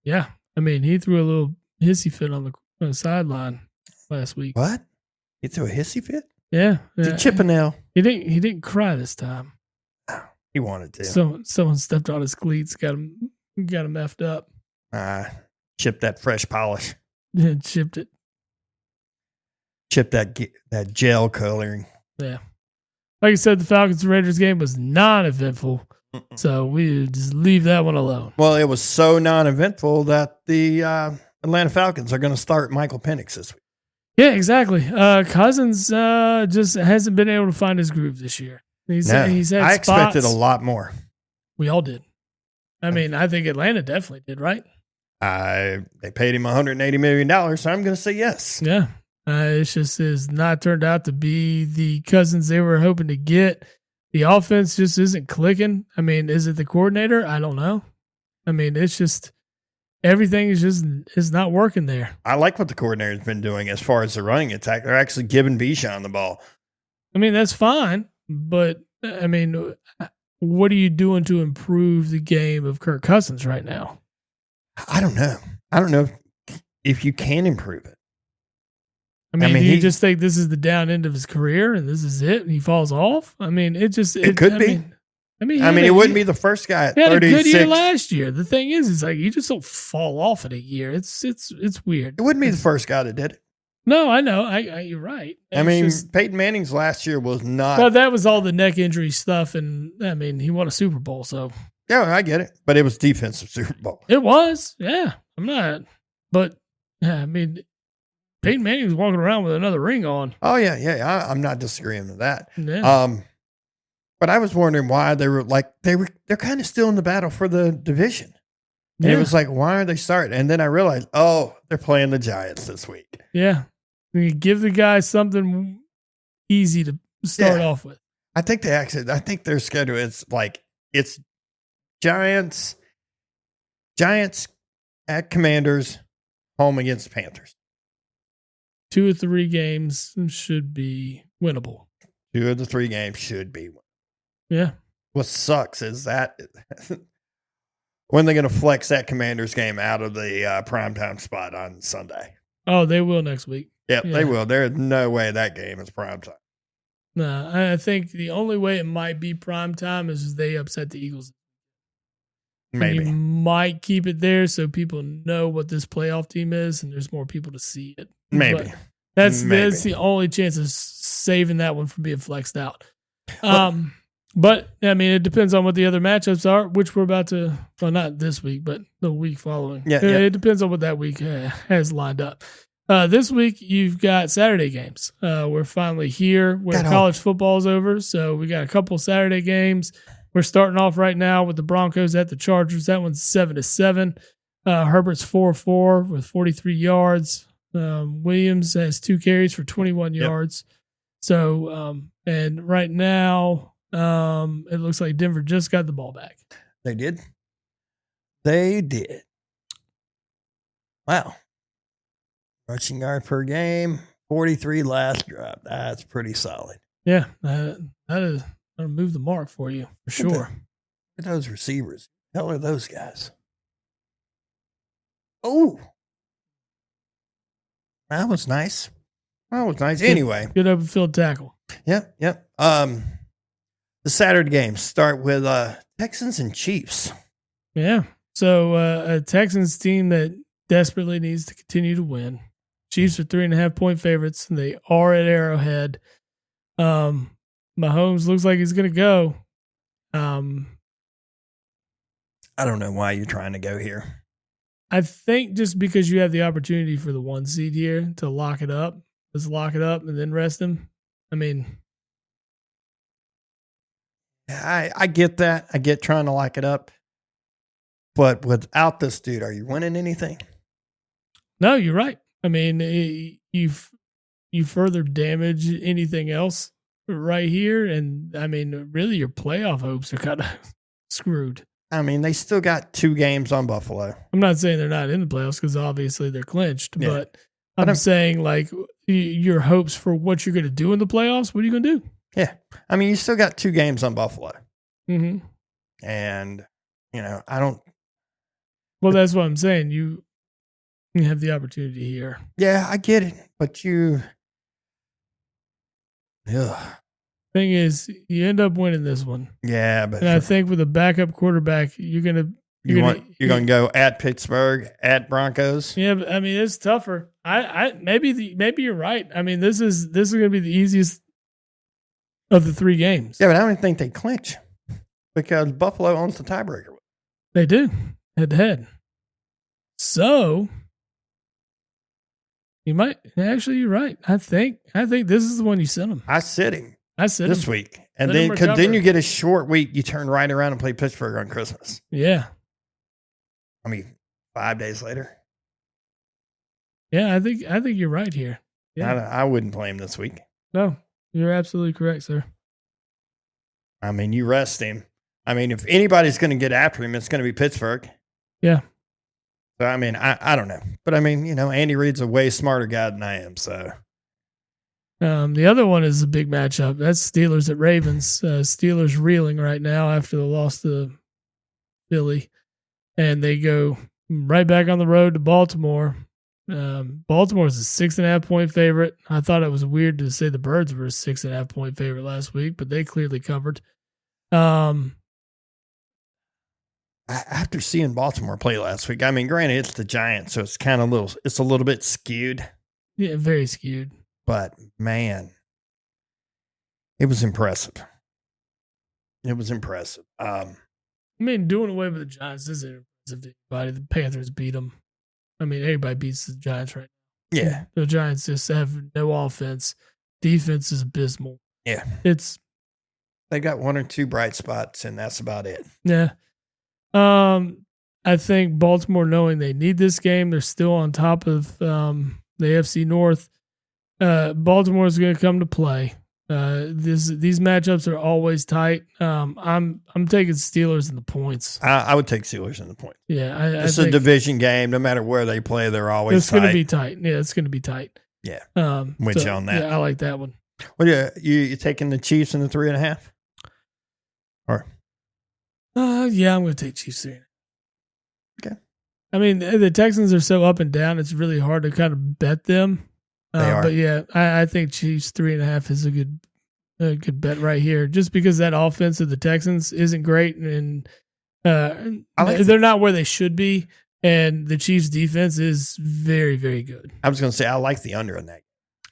S3: Yeah. I mean, he threw a little hissy fit on the sideline last week.
S2: What? He threw a hissy fit?
S3: Yeah.
S2: Did chip a nail?
S3: He didn't cry this time.
S2: He wanted to.
S3: Someone stepped on his cleats, got him effed up.
S2: Chipped that fresh polish.
S3: And chipped it.
S2: Chipped that gel coloring.
S3: Yeah. Like I said, the Falcons and Raiders game was non-eventful. So we just leave that one alone.
S2: Well, it was so non-eventful that the Atlanta Falcons are going to start Michael Penix this week.
S3: Yeah, exactly. Cousins just hasn't been able to find his groove this year. He's had
S2: I expected a
S3: spots.
S2: lot more.
S3: We all did. I mean, I think Atlanta definitely did, right?
S2: They paid him $180 million, so I'm going to say yes.
S3: Yeah. It's just has not turned out to be the Cousins they were hoping to get. The offense just isn't clicking. I mean, is it the coordinator? I don't know. I mean, it's just everything is not working there.
S2: I like what the coordinator's been doing as far as the running attack. They're actually giving Bijan the ball.
S3: I mean, that's fine, but I mean, what are you doing to improve the game of Kirk Cousins right now?
S2: I don't know. I don't know if you can improve it.
S3: I mean, do you just think this is the down end of his career and this is it and he falls off? I mean, it
S2: could be. It wouldn't be the first guy at 36.
S3: He had a good year last year. The thing is like you just don't fall off in a year. It's weird.
S2: It wouldn't be the first guy that did it.
S3: No, I know. You're right.
S2: Peyton Manning's last year was not.
S3: Well, that was all the neck injury stuff, and I mean, he won a Super Bowl, so
S2: yeah, I get it. But it was defensive Super Bowl.
S3: It was, yeah. I'm not, but yeah, I mean, Peyton Manning's walking around with another ring on.
S2: Oh yeah. I'm not disagreeing with that.
S3: Yeah.
S2: But I was wondering why they're kind of still in the battle for the division. And it was like, why are they starting? And then I realized, they're playing the Giants this week.
S3: Yeah. You give the guy something easy to start off with.
S2: I think their schedule is like it's Giants at Commanders, home against Panthers.
S3: 2 or 3 games should be winnable.
S2: 2 of the 3 games should be.
S3: Yeah.
S2: What sucks is that when they're going to flex that Commanders game out of the primetime spot on Sunday.
S3: Oh, they will next week.
S2: Yep, they will. There's no way that game is primetime.
S3: No, I think the only way it might be primetime is if they upset the Eagles.
S2: Maybe.
S3: And you might keep it there so people know what this playoff team is and there's more people to see it.
S2: Maybe.
S3: But that's the only chance of saving that one from being flexed out. But, I mean, it depends on what the other matchups are, which we're about to, well, not this week, but the week following.
S2: Yeah.
S3: It depends on what that week has lined up. This week, you've got Saturday games. We're finally here where college football is over, so we got a couple Saturday games. We're starting off right now with the Broncos at the Chargers. That one's 7-7. Herbert's 4-4 with 43 yards. Williams has 2 carries for 21 yards. So, and right now, it looks like Denver just got the ball back.
S2: They did. Wow. Rushing yard per game, 43 last drive. That's pretty solid.
S3: Yeah, that'll move the mark for you for sure.
S2: Look at those receivers. hell are those guys? Oh, that was nice. That was nice. Anyway,
S3: Good open field tackle.
S2: Yep. The Saturday games start with Texans and Chiefs.
S3: Yeah. So a Texans team that desperately needs to continue to win. Chiefs are 3.5-point favorites. And they are at Arrowhead. Mahomes looks like he's going to go.
S2: I don't know why you're trying to go here.
S3: I think just because you have the opportunity for the 1 seed here to lock it up, let's lock it up and then rest him. I mean,
S2: I get that. I get trying to lock it up. But without this dude, are you winning anything?
S3: no, you're right. I mean, you further damage anything else right here. And I mean, really, your playoff hopes are kind of screwed.
S2: I mean, they still got 2 games on Buffalo.
S3: I'm not saying they're not in the playoffs because obviously they're clinched,
S2: Yeah.
S3: but I'm saying like your hopes for what you're going to do in the playoffs. What are you going to do?
S2: Yeah. I mean, you still got 2 games on Buffalo.
S3: Mm-hmm.
S2: And, I don't.
S3: Well, that's what I'm saying. You have the opportunity here.
S2: Yeah, I get it. But you. Ugh.
S3: Thing is, you end up winning this one.
S2: Yeah, but
S3: And I think with a backup quarterback, you're gonna
S2: you're going to go at Pittsburgh, at Broncos.
S3: Yeah, but I mean it's tougher. Maybe you're right. I mean this is going to be the easiest of the 3 games.
S2: Yeah, but I don't think they clinch because Buffalo owns the tiebreaker.
S3: They do head to head. So you might actually. You're right. I think this is the one you sent them.
S2: I sit him
S3: I said
S2: this week, and
S3: Let him
S2: then
S3: recover.
S2: you get a short week. You turn right around and play Pittsburgh on Christmas.
S3: Yeah,
S2: I mean, 5 days later.
S3: yeah. I think you're right here. Yeah.
S2: I wouldn't play him this week.
S3: No, you're absolutely correct, sir.
S2: I mean, you rest him. I mean, if anybody's going to get after him, it's going to be Pittsburgh.
S3: Yeah.
S2: So, I mean, I don't know. But, I mean, Andy Reid's a way smarter guy than I am. So,
S3: The other one is a big matchup. That's Steelers at Ravens. Steelers reeling right now after the loss to Philly. And they go right back on the road to Baltimore. Baltimore is a 6.5-point favorite. I thought it was weird to say the Birds were a 6.5-point favorite last week, but they clearly covered.
S2: after seeing Baltimore play last week, I mean, granted, it's the Giants, so it's kind of it's a little bit skewed.
S3: Yeah, very skewed.
S2: But, man, it was impressive. It was impressive.
S3: I mean, doing away with the Giants isn't impressive to anybody. The Panthers beat them. I mean, everybody beats the Giants right now.
S2: Yeah.
S3: The Giants just have no offense. Defense is abysmal.
S2: Yeah.
S3: They
S2: got one or two bright spots, and that's about it.
S3: Yeah. I think Baltimore, knowing they need this game, they're still on top of the AFC North. Baltimore is going to come to play. These matchups are always tight. I'm taking Steelers in the points.
S2: I would take Steelers in the points.
S3: Yeah,
S2: it's a division game. No matter where they play, they're always.
S3: It's going to be tight. Yeah, it's going to be tight.
S2: Yeah,
S3: with
S2: you on that.
S3: Yeah, I like that one.
S2: What you taking the Chiefs in the 3.5? Or
S3: yeah, I'm going to take Chiefs 3.
S2: Okay.
S3: I mean, the Texans are so up and down; it's really hard to kind of bet them.
S2: They are.
S3: But yeah, I think Chiefs 3.5 is a good bet right here, just because that offense of the Texans isn't great, and they're not where they should be, and the Chiefs defense is very, very good.
S2: I was going to say I like the under on that.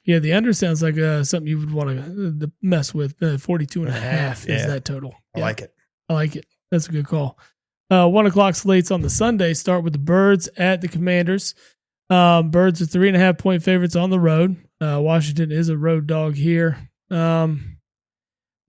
S3: Yeah, the under sounds like something you would want to mess with. 42.5 is that total.
S2: I like it.
S3: I like it. That's a good call. 1 o'clock slates on the Sunday start with the Birds at the Commanders. Birds are 3.5-point favorites on the road. Washington is a road dog here. The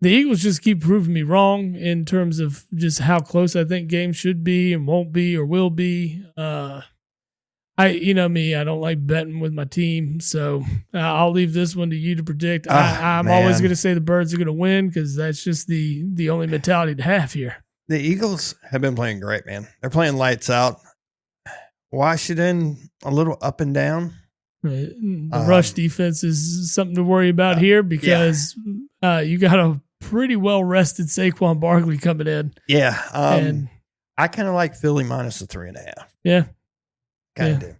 S3: Eagles just keep proving me wrong in terms of just how close I think games should be and won't be or will be. You know me, I don't like betting with my team, so I'll leave this one to you to predict. I'm always going to say the Birds are going to win because that's just the only mentality to have here.
S2: The Eagles have been playing great, man. They're playing lights out. Washington, a little up and down.
S3: The rush defense is something to worry about here because you got a pretty well rested Saquon Barkley coming in.
S2: Yeah. I kind of like Philly minus the 3.5.
S3: Yeah.
S2: Kind of do.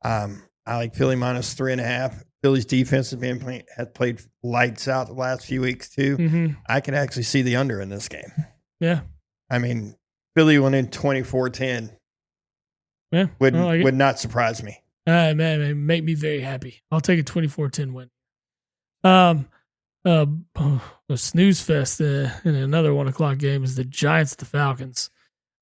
S2: I like Philly minus 3.5. Philly's defense has played lights out the last few weeks too.
S3: Mm-hmm.
S2: I can actually see the under in this game.
S3: Yeah.
S2: I mean, Philly went in 24-10.
S3: Yeah.
S2: Would not surprise me.
S3: Man, make me very happy. I'll take a 24-10 win. A snooze fest in another 1:00 game is the Giants at the Falcons.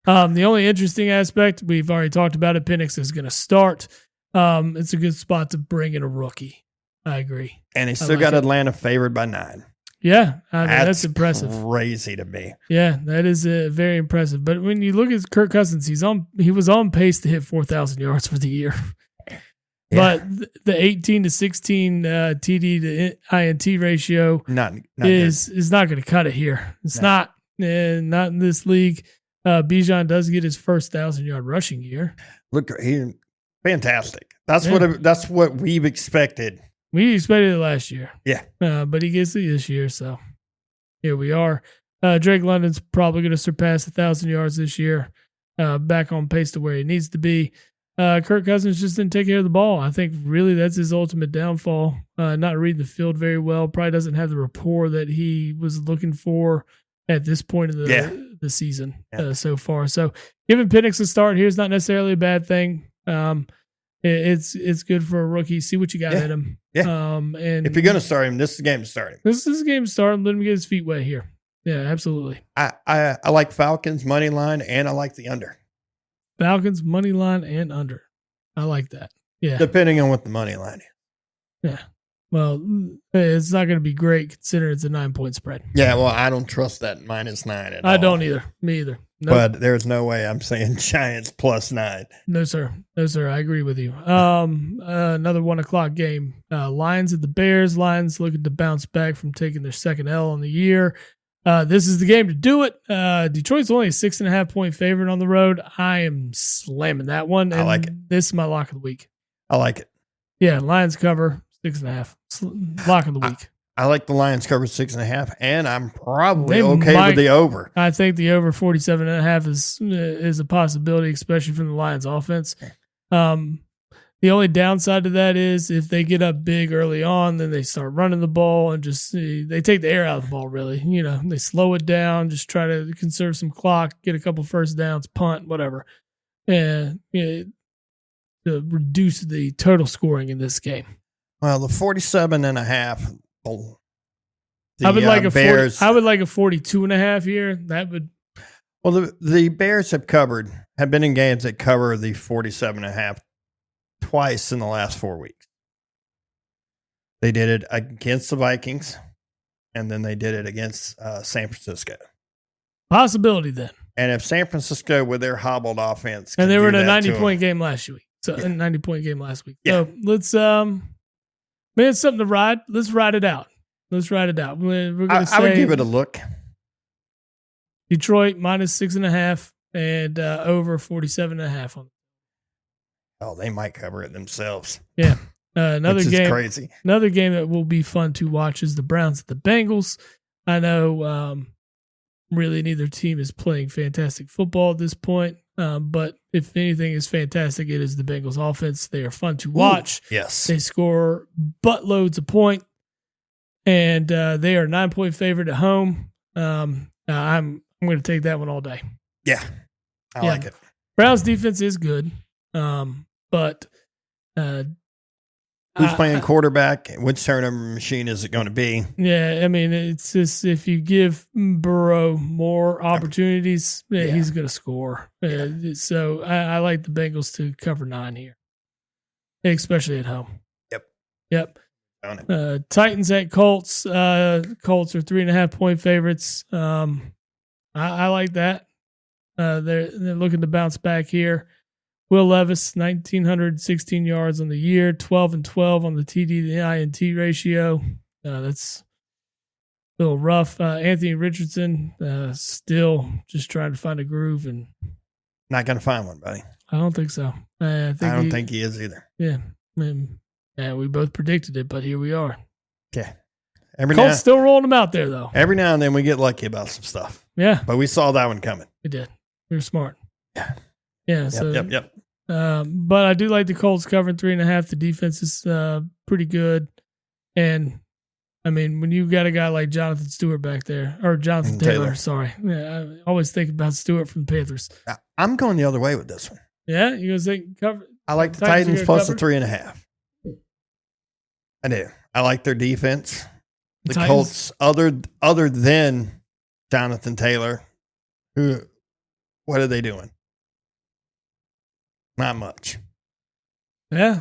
S3: The only interesting aspect, we've already talked about it, Penix is going to start. It's a good spot to bring in a rookie. I agree.
S2: And he still got Atlanta favored by 9.
S3: Yeah, I mean, that's impressive.
S2: Crazy to me.
S3: Yeah, that is very impressive. But when you look at Kirk Cousins, he was on pace to hit 4,000 yards for the year. Yeah. But the 18 to 16 TD to INT ratio is not going to cut it here. It's not in this league. Bijan does get his first 1,000-yard rushing year.
S2: Look, fantastic. That's what we've expected.
S3: We expected it last year.
S2: Yeah.
S3: But he gets it this year, so here we are. Drake London's probably going to surpass 1,000 yards this year, back on pace to where he needs to be. Kirk Cousins just didn't take care of the ball. I think really that's his ultimate downfall. Not reading the field very well. Probably doesn't have the rapport that he was looking for at this point of the season so far. So giving Penix a start here is not necessarily a bad thing. It's good for a rookie. See what you got in him.
S2: Yeah. And if you're going to start him, this is the game to start him.
S3: This is the game to start him. Let him get his feet wet here. Yeah, absolutely.
S2: I like Falcons money line, and I like the under.
S3: Falcons money line and under. I like that. Yeah.
S2: Depending on what the money line is.
S3: Yeah. Well, it's not going to be great considering it's a 9-point spread.
S2: Yeah, well, I don't trust that -9 at all.
S3: I don't either. Me either. Nope.
S2: But there's no way I'm saying Giants +9.
S3: No, sir. No, sir. I agree with you. Another 1:00 game. Lions at the Bears. Lions looking to bounce back from taking their second L on the year. This is the game to do it. Detroit's only a 6.5-point favorite on the road. I am slamming that one. And
S2: I like it.
S3: This is my lock of the week.
S2: I like it.
S3: Yeah, Lions cover 6.5. Lock of the week.
S2: I like the Lions cover 6.5, and I'm probably okay with the over.
S3: I think the over 47.5 is a possibility, especially from the Lions offense. The only downside to that is if they get up big early on, then they start running the ball and just they take the air out of the ball, really. You know, they slow it down, just try to conserve some clock, get a couple first downs, punt, whatever. And to reduce the total scoring in this game.
S2: Well, the 47.5.
S3: I would like Bears. I would like a 42.5 here. That would.
S2: Well, the Bears have been in games that cover the 47.5 twice in the last 4 weeks. They did it against the Vikings, and then they did it against San Francisco.
S3: Possibility then.
S2: And if San Francisco, with their hobbled offense,
S3: and they were in a 90-point game last week. So a 90-point game last week.
S2: Yeah.
S3: So let's man, it's something to ride. Let's ride it out. We're gonna say
S2: I would give it a look.
S3: Detroit -6.5 and over 47.5 on.
S2: Oh, they might cover it themselves.
S3: Yeah. Another game.
S2: Crazy.
S3: Another game that will be fun to watch is the Browns at the Bengals. I know really neither team is playing fantastic football at this point. But if anything is fantastic, it is the Bengals offense. They are fun to watch.
S2: Ooh, yes.
S3: They score buttloads of points. And they are a 9-point favorite at home. I'm going to take that one all day.
S2: Yeah. I like it.
S3: Browns defense is good. But
S2: who's playing quarterback? Which turnover machine is it going to be?
S3: Yeah, I mean, it's just if you give Burrow more opportunities, he's going to score. Yeah. So I like the Bengals to cover 9 here, especially at home. Yep. Titans at Colts. Colts are 3.5-point favorites. I like that. They're looking to bounce back here. Will Levis, 1,916 yards on the year, 12-12 on the TD to INT ratio. That's a little rough. Anthony Richardson, still just trying to find a groove, and
S2: not going to find one, buddy.
S3: I don't think so. I
S2: don't think he is either.
S3: Yeah, we both predicted it, but here we are.
S2: Okay.
S3: Colts still rolling them out there, though.
S2: Every now and then we get lucky about some stuff.
S3: Yeah.
S2: But we saw that one coming.
S3: We did. We were smart.
S2: Yeah.
S3: Yeah. So,
S2: Yep.
S3: but I do like the Colts covering 3.5. The defense is pretty good. And I mean, when you've got a guy like Jonathan Stewart back there, or Jonathan Taylor, sorry. Yeah, I always think about Stewart from the Panthers.
S2: I'm going the other way with this one.
S3: Yeah, you gonna say cover?
S2: I like the Titans plus the 3.5. I do. I like their defense. The Colts, other than Jonathan Taylor, what are they doing? Not much.
S3: Yeah.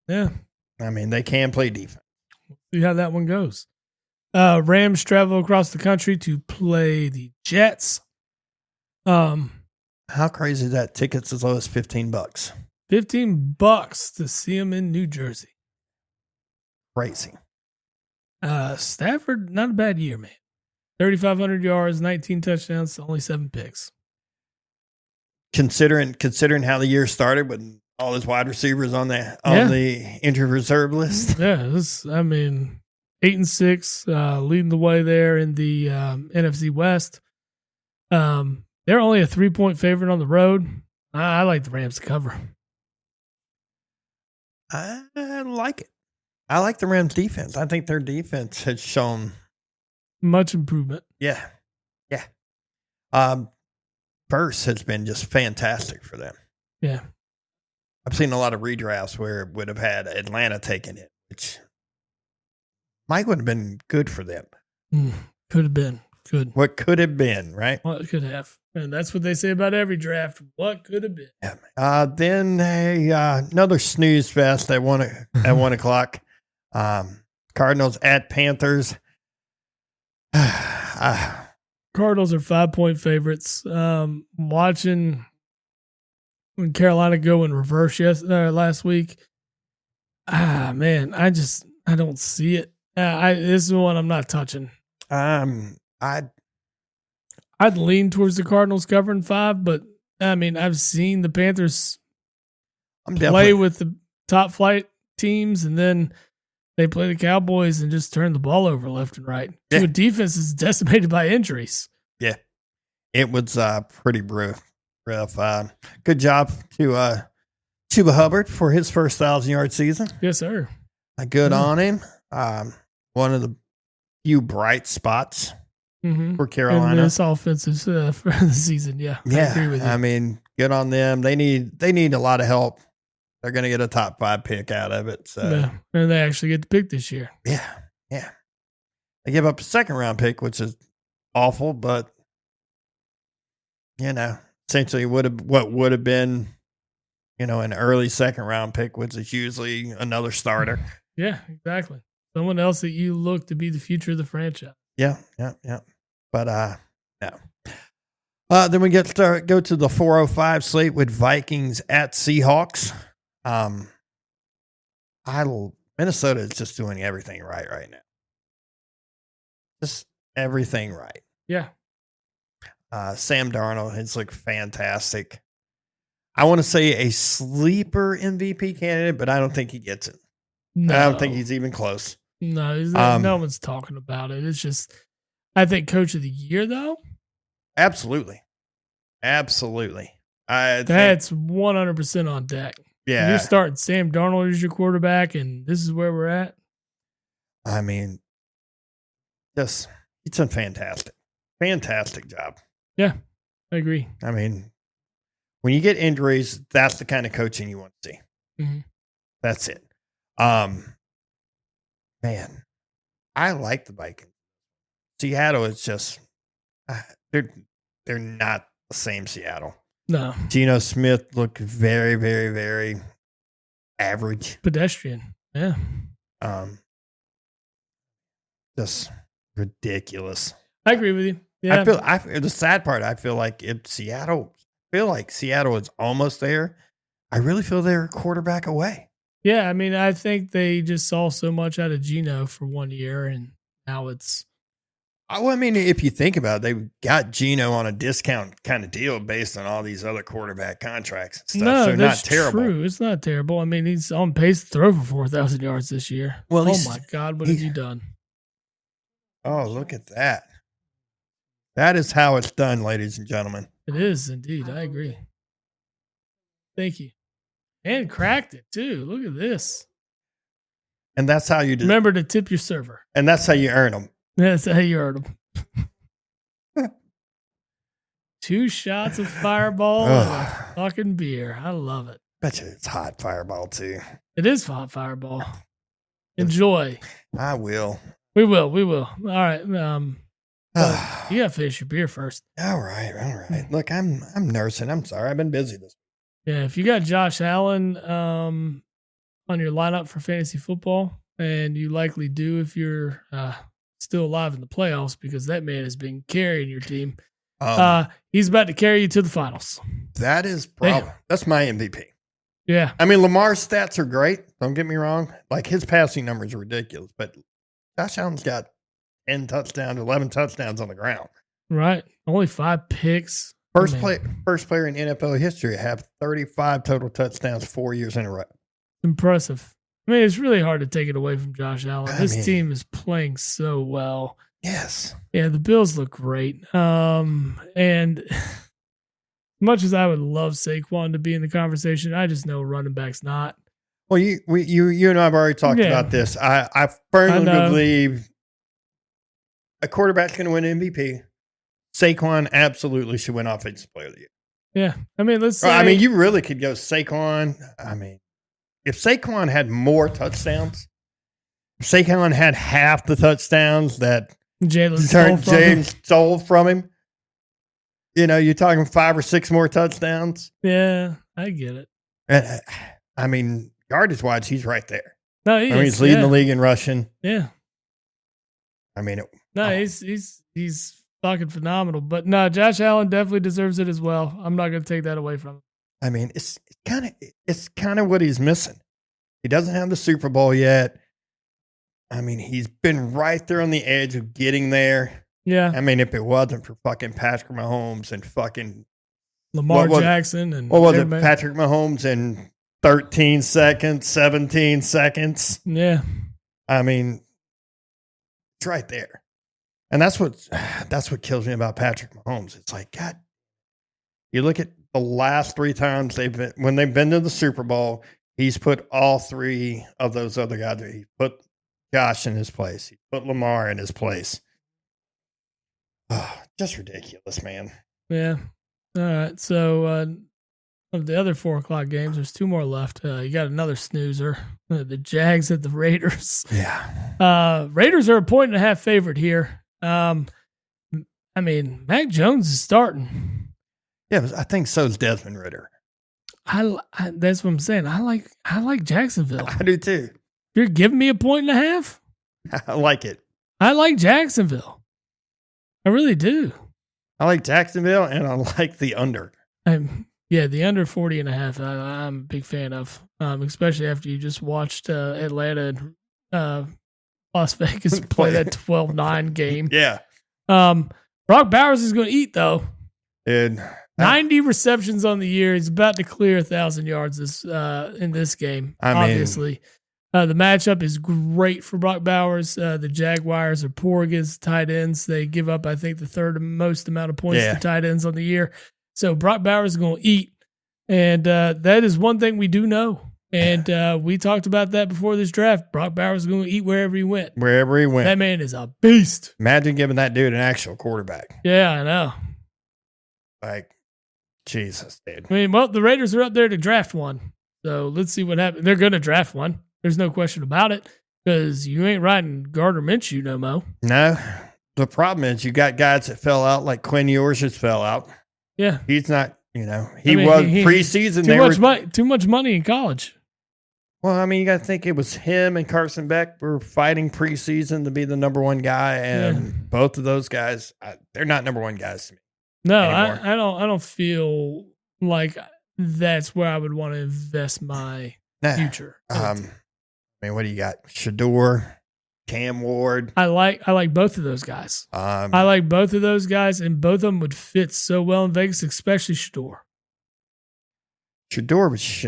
S2: I mean, they can play defense.
S3: See how that one goes. Rams travel across the country to play the Jets.
S2: How crazy is that? Tickets as low as $15.
S3: $15 to see them in New Jersey.
S2: Crazy.
S3: Stafford, not a bad year, man. 3,500 yards, 19 touchdowns, only 7 picks.
S2: Considering how the year started with all his wide receivers on the injured reserve list.
S3: Yeah, 8-6, leading the way there in the NFC West. They're only a 3-point favorite on the road. I like the Rams to cover.
S2: I like it. I like the Rams defense. I think their defense has shown
S3: much improvement.
S2: Yeah. Burst has been just fantastic for them.
S3: Yeah.
S2: I've seen a lot of redrafts where it would have had Atlanta taking it, which might would have been good for them.
S3: Could have been. Good.
S2: What could have been, right?
S3: What could have. And that's what they say about every draft. What could have been.
S2: Yeah. Then another snooze fest at 1 o'clock. Cardinals at Panthers.
S3: Cardinals are 5-point favorites. Watching when Carolina go in reverse last week. Man, I don't see it. This is one I'm not touching.
S2: I'd
S3: lean towards the Cardinals covering 5, but I mean, I've seen the Panthers play with the top flight teams, and then they play the Cowboys and just turn the ball over left and right. Yeah. The defense is decimated by injuries.
S2: Yeah, it was pretty rough. Good job to Chuba Hubbard for his first 1,000-yard season.
S3: Yes, sir.
S2: Good on him. One of the few bright spots for Carolina.
S3: And this offensive for the season, yeah. I agree with you.
S2: I mean, good on them. They need a lot of help. They're going to get a top 5 pick out of it. So.
S3: Yeah. And they actually get the pick this year.
S2: Yeah. They give up a 2nd-round pick, which is awful, but essentially what would have been, an early 2nd-round pick, which is usually another starter.
S3: Yeah, exactly. Someone else that you look to be the future of the franchise.
S2: Yeah. But no. Then we go to the 4:05 slate with Vikings at Seahawks. Minnesota is just doing everything right now. Just everything right.
S3: Yeah.
S2: Sam Darnold has looked fantastic. I want to say a sleeper MVP candidate, but I don't think he gets it.
S3: No.
S2: I don't think he's even close.
S3: No, no one's talking about it. It's just, I think Coach of the Year, though.
S2: Absolutely. That's
S3: 100% on deck.
S2: Yeah.
S3: When you're starting Sam Darnold as your quarterback, and this is where we're at.
S2: I mean, he's done fantastic. Fantastic job.
S3: Yeah, I agree.
S2: I mean, when you get injuries, that's the kind of coaching you want to see.
S3: Mm-hmm.
S2: That's it. Man, I like the Vikings. Seattle is just they're not the same Seattle.
S3: No.
S2: Geno Smith looked very, very, very average.
S3: Pedestrian. Yeah.
S2: Just ridiculous.
S3: I agree with you. Yeah.
S2: The sad part, I feel like Seattle is almost there. I really feel they're a quarterback away.
S3: Yeah, I mean, I think they just saw so much out of Geno for 1 year, and now it's.
S2: Well, I mean, if you think about it, they got Geno on a discount kind of deal based on all these other quarterback contracts and stuff.
S3: No,
S2: so
S3: that's
S2: not terrible.
S3: True. It's not terrible. I mean, he's on pace to throw for 4,000 yards this year.
S2: Well,
S3: oh my God, what has he done?
S2: Oh, look at that. That is how it's done, ladies and gentlemen.
S3: It is indeed. I agree. Thank you. And cracked it too. Look at this.
S2: And that's how you do.
S3: Remember to tip your server.
S2: And that's how you earn them.
S3: That's how you earn them. 2 shots of Fireball and a fucking beer. I love it.
S2: Bet you it's hot Fireball too.
S3: It is hot Fireball. Enjoy.
S2: I will.
S3: We will. All right. You gotta finish your beer first.
S2: All right. Look, I'm nursing. I'm sorry. I've been busy this.
S3: Yeah, if you got Josh Allen on your lineup for fantasy football, and you likely do if you're still alive in the playoffs, because that man has been carrying your team. He's about to carry you to the finals.
S2: That is probably that's my MVP.
S3: Yeah.
S2: I mean, Lamar's stats are great. Don't get me wrong. Like, his passing numbers are ridiculous, but Josh Allen's got 10 touchdowns, 11 touchdowns on the ground.
S3: Right. Only 5 picks.
S2: First player in NFL history to have 35 total touchdowns 4 years in a row.
S3: Impressive. I mean, it's really hard to take it away from Josh Allen. This team is playing so well.
S2: Yes.
S3: Yeah, the Bills look great. And as much as I would love Saquon to be in the conversation, I just know running back's not.
S2: Well, you and I have already talked about this. I firmly believe a quarterback's going to win MVP. Saquon absolutely should win Offensive Player of the Year.
S3: Yeah. I mean, let's say.
S2: I mean, you really could go Saquon. I mean, if Saquon had more touchdowns, if Saquon had half the touchdowns that James stole from him, you know, you're talking 5 or 6 more touchdowns.
S3: Yeah, I get it.
S2: And, I mean, yardage-wise, he's right there.
S3: No,
S2: he's leading the league in rushing.
S3: Yeah.
S2: I mean,
S3: he's fucking phenomenal. But no, Josh Allen definitely deserves it as well. I'm not going to take that away from him.
S2: I mean, it's kind of what he's missing. He doesn't have the Super Bowl yet. I mean, he's been right there on the edge of getting there.
S3: Yeah.
S2: I mean, if it wasn't for fucking Patrick Mahomes and fucking
S3: Lamar Jackson and
S2: what was it? Patrick Mahomes in 13 seconds, 17 seconds.
S3: Yeah.
S2: I mean, it's right there. And that's what kills me about Patrick Mahomes. It's like, God, you look at the last 3 times they've been to the Super Bowl, he's put all 3 of those other guys. He put Josh in his place. He put Lamar in his place. Oh, just ridiculous, man.
S3: Yeah. All right. So of the other 4:00 games, there's 2 more left. You got another snoozer. The Jags at the Raiders.
S2: Yeah.
S3: Raiders are a 1.5 favorite here. I mean, Mac Jones is starting.
S2: Yeah, but I think so is Desmond Ridder.
S3: I that's what I'm saying. I like Jacksonville.
S2: I do too.
S3: You're giving me a 1.5?
S2: I like it.
S3: I like Jacksonville. I really do.
S2: I like Jacksonville, and I like the under.
S3: The under 40.5. I'm a big fan of, especially after you just watched Atlanta and Las Vegas play that 12-9 game.
S2: Yeah.
S3: Brock Bowers is going to eat, though.
S2: Dude.
S3: 90 receptions on the year. He's about to clear 1,000 yards in this game, obviously. The matchup is great for Brock Bowers. The Jaguars are poor against tight ends. They give up, I think, the 3rd most amount of points to tight ends on the year. So Brock Bowers is going to eat. And that is one thing we do know. And we talked about that before this draft. Brock Bowers is going to eat wherever he went.
S2: Wherever he went.
S3: That man is a beast.
S2: Imagine giving that dude an actual quarterback.
S3: Yeah, I know.
S2: Like, Jesus, dude.
S3: I mean, well, the Raiders are up there to draft one. So let's see what happens. They're going to draft one. There's no question about it, because you ain't riding Gardner Minshew no more.
S2: No. The problem is you got guys that fell out, like Quinn Ewers just fell out.
S3: Yeah.
S2: He's not, preseason.
S3: Too much money in college.
S2: Well, I mean, you got to think it was him and Carson Beck were fighting preseason to be the number 1 guy, and both of those guys, they're not number 1 guys to me.
S3: No, I don't feel like that's where I would want to invest my future.
S2: I mean, what do you got? Shador, Cam Ward.
S3: I like both of those guys. I like both of those guys, and both of them would fit so well in Vegas, especially Shador.
S2: Shador was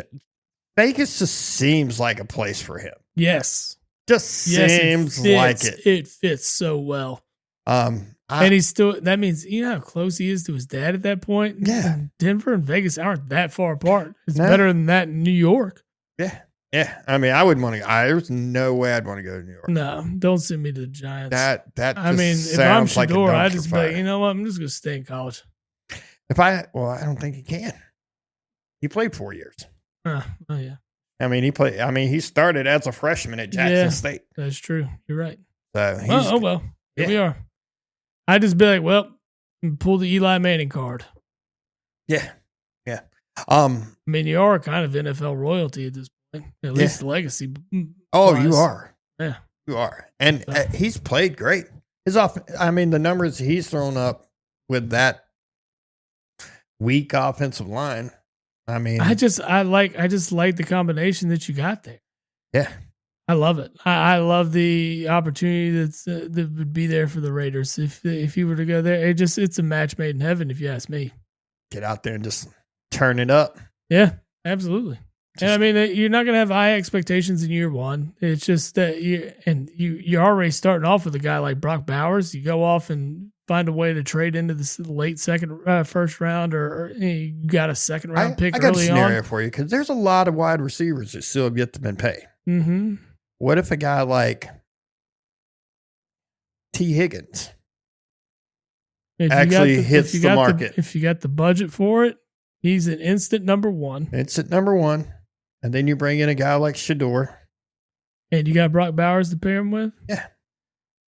S2: Vegas just seems like a place for him.
S3: Yes.
S2: Just seems like it.
S3: It fits so well. And he's still, that means, you know how close he is to his dad at that point?
S2: Yeah.
S3: Denver and Vegas aren't that far apart. It's
S2: No.
S3: better than that in New York.
S2: Yeah. Yeah. I mean, I wouldn't want to there's no way I'd want to go to New York.
S3: No, don't send me to the Giants.
S2: That
S3: I
S2: just
S3: mean, if I'm
S2: sounds like a
S3: Shador, I
S2: dumpster
S3: just be
S2: fire.
S3: like, you know what? I'm just going to stay in college.
S2: I don't think he can. He played 4 years.
S3: Oh, yeah.
S2: He started as a freshman at Jackson State.
S3: That's true. You're right.
S2: So he's,
S3: Well. Here we are. I just be like, well, pull the Eli Manning card.
S2: yeah.
S3: I mean, you are kind of NFL royalty at this point. At least the legacy.
S2: Oh,
S3: wise.
S2: you are.
S3: Yeah.
S2: You are. And he's played great. The numbers he's thrown up with that weak offensive line. I mean,
S3: I just like the combination that you got there.
S2: Yeah.
S3: I love it. I love the opportunity that would be there for the Raiders if you were to go there. It's a match made in heaven, if you ask me.
S2: Get out there and just turn it up.
S3: Yeah, absolutely. And I mean, you're not going to have high expectations in year one. It's just that you're already starting off with a guy like Brock Bowers. You go off and find a way to trade into the late first round, or you got a second round pick.
S2: I got
S3: early
S2: a scenario
S3: on.
S2: for you because there's a lot of wide receivers that still have yet to been paid.
S3: Mm-hmm.
S2: What if a guy like T. Higgins actually hits the market?
S3: If you got the budget for it, he's an instant number one.
S2: It's at number one. And then you bring in a guy like Shador.
S3: And you got Brock Bowers to pair him with?
S2: Yeah.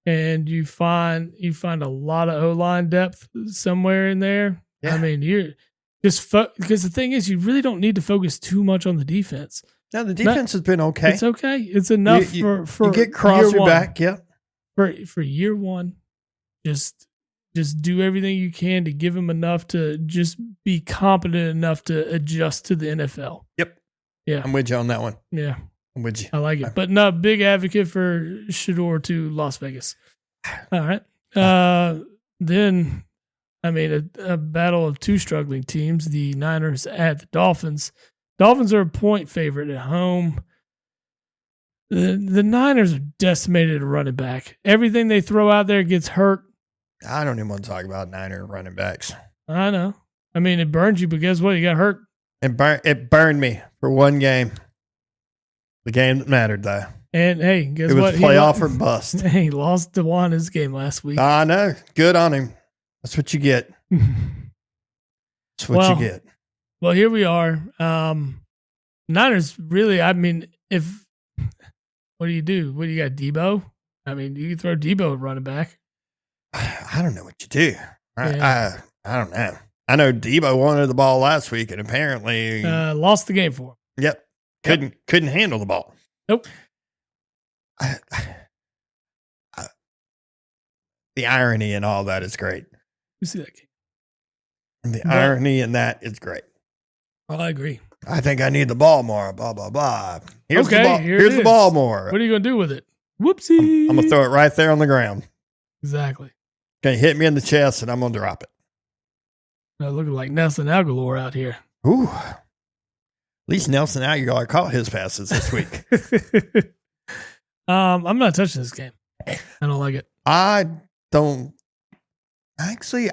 S3: And you find a lot of O-line depth somewhere in there.
S2: Yeah.
S3: I mean, you're just because the thing is, you really don't need to focus too much on the defense.
S2: No, the defense has been okay.
S3: It's okay. It's enough for
S2: you get Crosby
S3: year one.
S2: back. Yep.
S3: For year one, just do everything you can to give him enough to just be competent enough to adjust to the NFL.
S2: Yep.
S3: Yeah.
S2: I'm with you on that one.
S3: Yeah.
S2: I'm with you.
S3: I like it. But no, big advocate for Shador to Las Vegas. All right. Then, I mean, a battle of two struggling teams, the Niners at the Dolphins. Dolphins are a point favorite at home. The Niners are decimated at running back. Everything they throw out there gets hurt.
S2: I don't even want to talk about Niner running backs.
S3: I know. I mean, it burns you, but guess what? You got hurt.
S2: It burned me for one game. The game that mattered, though.
S3: And hey, guess
S2: it was
S3: what?
S2: Playoff or bust.
S3: He lost DeJuan his game last week.
S2: I know. Good on him. That's what you get. That's what you get.
S3: Well, here we are. Niners really, I mean, what do you do? What do you got, Debo? I mean, you can throw Debo at running back.
S2: I don't know what you do. I don't know. I know Debo wanted the ball last week and apparently
S3: lost the game for him.
S2: Yep. Couldn't handle the ball.
S3: Nope.
S2: The irony in all that is great.
S3: You see that game?
S2: The irony in that is great.
S3: I agree.
S2: I think I need the ball more. Blah blah blah. Here's
S3: okay,
S2: the ball. Here's the ball more.
S3: What are you gonna do with it? Whoopsie!
S2: I'm gonna throw it right there on the ground.
S3: Exactly.
S2: Gonna hit me in the chest, and I'm gonna drop it.
S3: Looking like Nelson Aguilar out here.
S2: Ooh. At least Nelson Aguilar caught his passes this week.
S3: I'm not touching this game. I don't like it.
S2: I don't actually.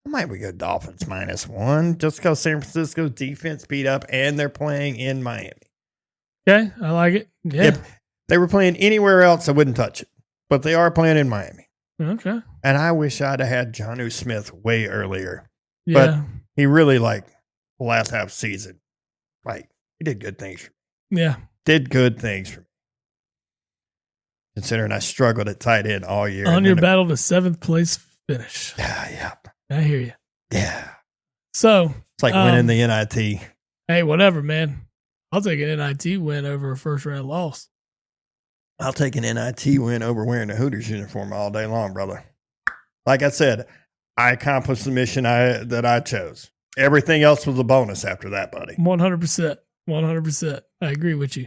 S2: I might go Dolphins -1 just because San Francisco's defense beat up and they're playing in Miami.
S3: Okay, I like it. Yeah.
S2: If they were playing anywhere else, I wouldn't touch it. But they are playing in Miami.
S3: Okay.
S2: And I wish I'd have had Jonnu Smith way earlier.
S3: Yeah.
S2: But he really, the last half season, he did good things for me.
S3: Yeah.
S2: Did good things for me. Considering I struggled at tight end all year.
S3: On your battle to 7th place finish.
S2: Yeah.
S3: I hear you.
S2: Yeah.
S3: So.
S2: It's like winning the NIT.
S3: Hey, whatever, man. I'll take an NIT win over a first-round loss.
S2: I'll take an NIT win over wearing a Hooters uniform all day long, brother. Like I said, I accomplished the mission that I chose. Everything else was a bonus after that, buddy.
S3: 100%. 100%. I agree with you.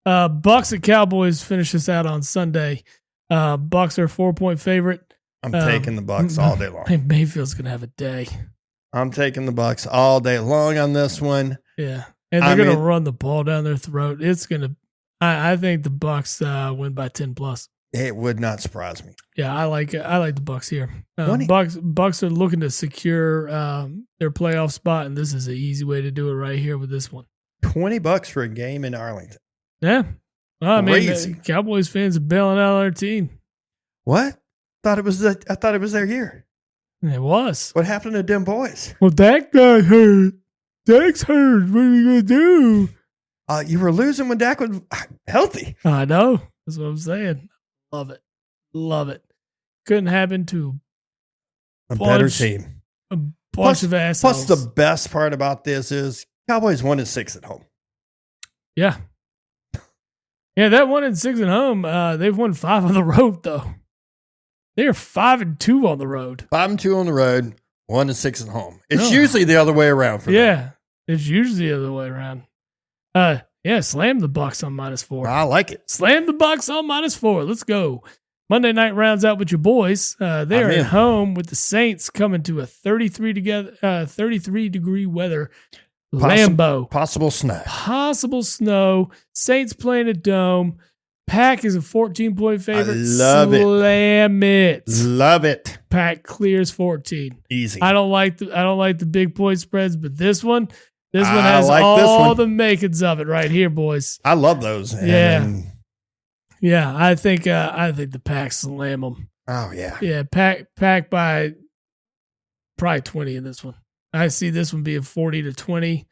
S3: Bucks and Cowboys finish this out on Sunday. Bucks are a 4-point favorite.
S2: I'm taking the Bucks all day long.
S3: Mayfield's going to have a day.
S2: I'm taking the Bucks all day long on this one.
S3: Yeah. And they're going to run the ball down their throat. It's going to, I think the Bucks win by 10 plus.
S2: It would not surprise me.
S3: Yeah, I like it. I like the Bucks here.
S2: 20.
S3: Bucks are looking to secure their playoff spot, and this is an easy way to do it right here with this one.
S2: $20 for a game in Arlington.
S3: Yeah, well, I mean,
S2: Crazy.
S3: Cowboys fans are bailing out on their team.
S2: What? I thought it was their year.
S3: It was.
S2: What happened to them boys?
S3: Well, Dak got hurt. Dak's hurt. What are we gonna do?
S2: You were losing when Dak was healthy.
S3: I know. That's what I'm saying. Love it. Love it. Couldn't happen to
S2: A better
S3: Bunch.
S2: team.
S3: a bunch of assholes.
S2: Plus, the best part about this is Cowboys 1-6 at home.
S3: Yeah. Yeah, that 1-6 at home. They've won 5 on the road, though. They are 5-2 on the road.
S2: 5-2 on the road, 1-6 at home. It's
S3: Oh.
S2: usually the other way around for them.
S3: Yeah, it's usually the other way around. Yeah, slam the Bucks on -4.
S2: I like it.
S3: Slam the Bucks on -4. Let's go. Monday night rounds out with your boys. They
S2: I'm
S3: are
S2: in.
S3: at home with the Saints coming to a 33-degree weather. Lambeau.
S2: Possible snow.
S3: Possible snow. Saints playing a dome. Pack is a 14-point favorite.
S2: love it.
S3: Slam it.
S2: Love it.
S3: Pack clears 14.
S2: Easy.
S3: I don't like the big point spreads, but this one
S2: I
S3: has
S2: like this
S3: all
S2: one.
S3: the makings of it right here, boys.
S2: I love those.
S3: Yeah.
S2: And-
S3: Yeah, I think the Pack slam them.
S2: oh, yeah.
S3: Yeah, pack by probably 20 in this one. I see this one being 40-20.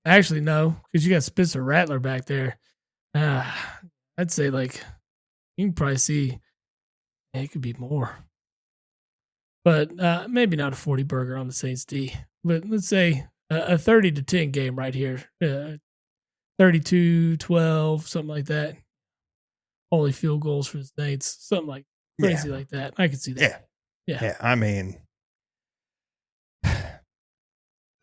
S3: Actually, no, because you got Spencer Rattler back there. I'd say like you can probably see it could be more, but maybe not a 40 burger on the Saints D. But let's say a 30-10 game right here, 32-12, something like that. Only field goals for the Saints, something like crazy like that. I could see that.
S2: Yeah. I mean,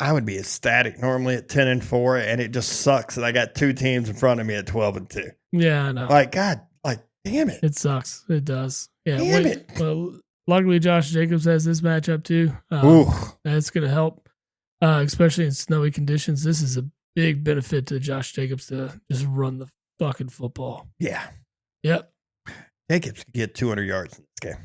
S2: I would be ecstatic normally at 10-4, and it just sucks that I got two teams in front of me at 12-2.
S3: Yeah, I know.
S2: Like, God, like, damn it.
S3: It sucks. It does. Yeah.
S2: Damn it.
S3: Well, luckily Josh Jacobs has this matchup too.
S2: Ooh.
S3: That's going to help, especially in snowy conditions. This is a big benefit to Josh Jacobs to just run the fucking football.
S2: Yeah.
S3: Yep.
S2: Jacobs could get 200 yards in this game.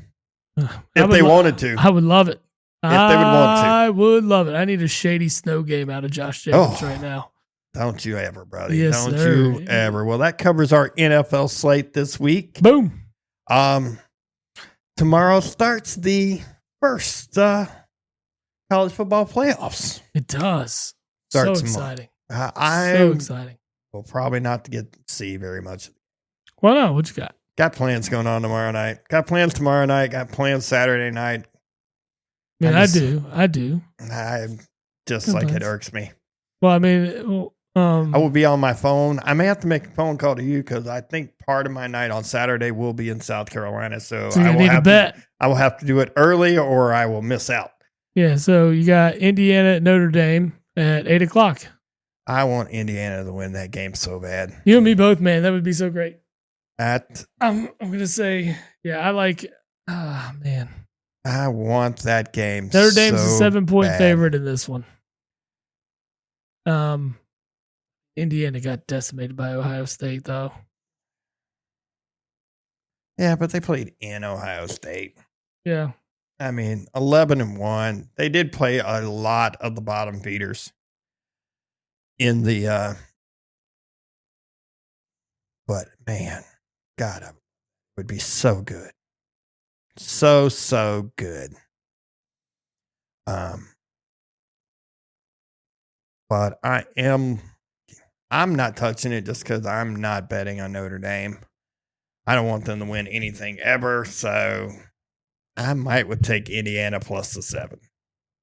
S3: I
S2: If
S3: would
S2: they
S3: lo-
S2: wanted to.
S3: I would love it.
S2: If they would want to.
S3: I would love it. I need a shady snow game out of Josh Jacobs
S2: Oh.
S3: right now.
S2: Don't you ever, buddy.
S3: Yes,
S2: Don't
S3: sir.
S2: you ever. Well, that covers our NFL slate this week.
S3: Boom.
S2: Tomorrow starts the first college football playoffs.
S3: It does.
S2: Starts
S3: so
S2: tomorrow.
S3: exciting.
S2: I
S3: So exciting.
S2: will probably not get to see very much.
S3: Well, no, what you got?
S2: Got plans going on tomorrow night. Got plans tomorrow night. Got plans Saturday night.
S3: Man,
S2: I
S3: I
S2: just-
S3: do.
S2: I just
S3: Good
S2: like it
S3: plans.
S2: irks me.
S3: Well, I mean,
S2: I will be on my phone. I may have to make a phone call to you because I think part of my night on Saturday will be in South Carolina. So,
S3: so you
S2: I will
S3: need to
S2: have
S3: bet.
S2: I will have to do it early or I will miss out.
S3: Yeah, so you got Indiana at Notre Dame at 8:00.
S2: I want Indiana to win that game so bad.
S3: You and me both, man. That would be so great.
S2: I'm
S3: gonna say, yeah, I like. Ah, man,
S2: I want that game.
S3: Notre Dame's a
S2: so
S3: 7-point
S2: bad.
S3: favorite in this one. Indiana got decimated by Ohio State, though.
S2: Yeah, but they played in Ohio State.
S3: Yeah,
S2: I mean, 11-1. They did play a lot of the bottom feeders in the. But man, God, it would be so good, so good. But I'm not touching it just because I'm not betting on Notre Dame. I don't want them to win anything ever, so I would take Indiana plus the 7.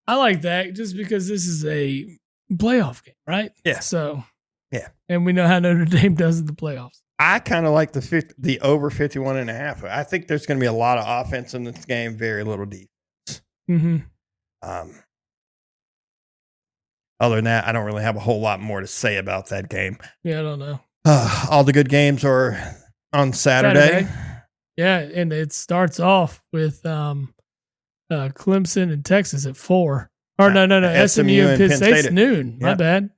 S3: I like that just because this is a playoff game, right?
S2: Yeah.
S3: So,
S2: Yeah.
S3: and we know how Notre Dame does in the playoffs.
S2: I kind of like the over 51.5. I think there's going to be a lot of offense in this game, very little defense.
S3: Mm-hmm.
S2: Other than that, I don't really have a whole lot more to say about that game.
S3: Yeah, I don't know.
S2: All the good games are on Saturday.
S3: Yeah, and it starts off with Clemson and Texas at 4. Or no. SMU and Penn State's
S2: at-
S3: noon. My
S2: yeah.
S3: bad.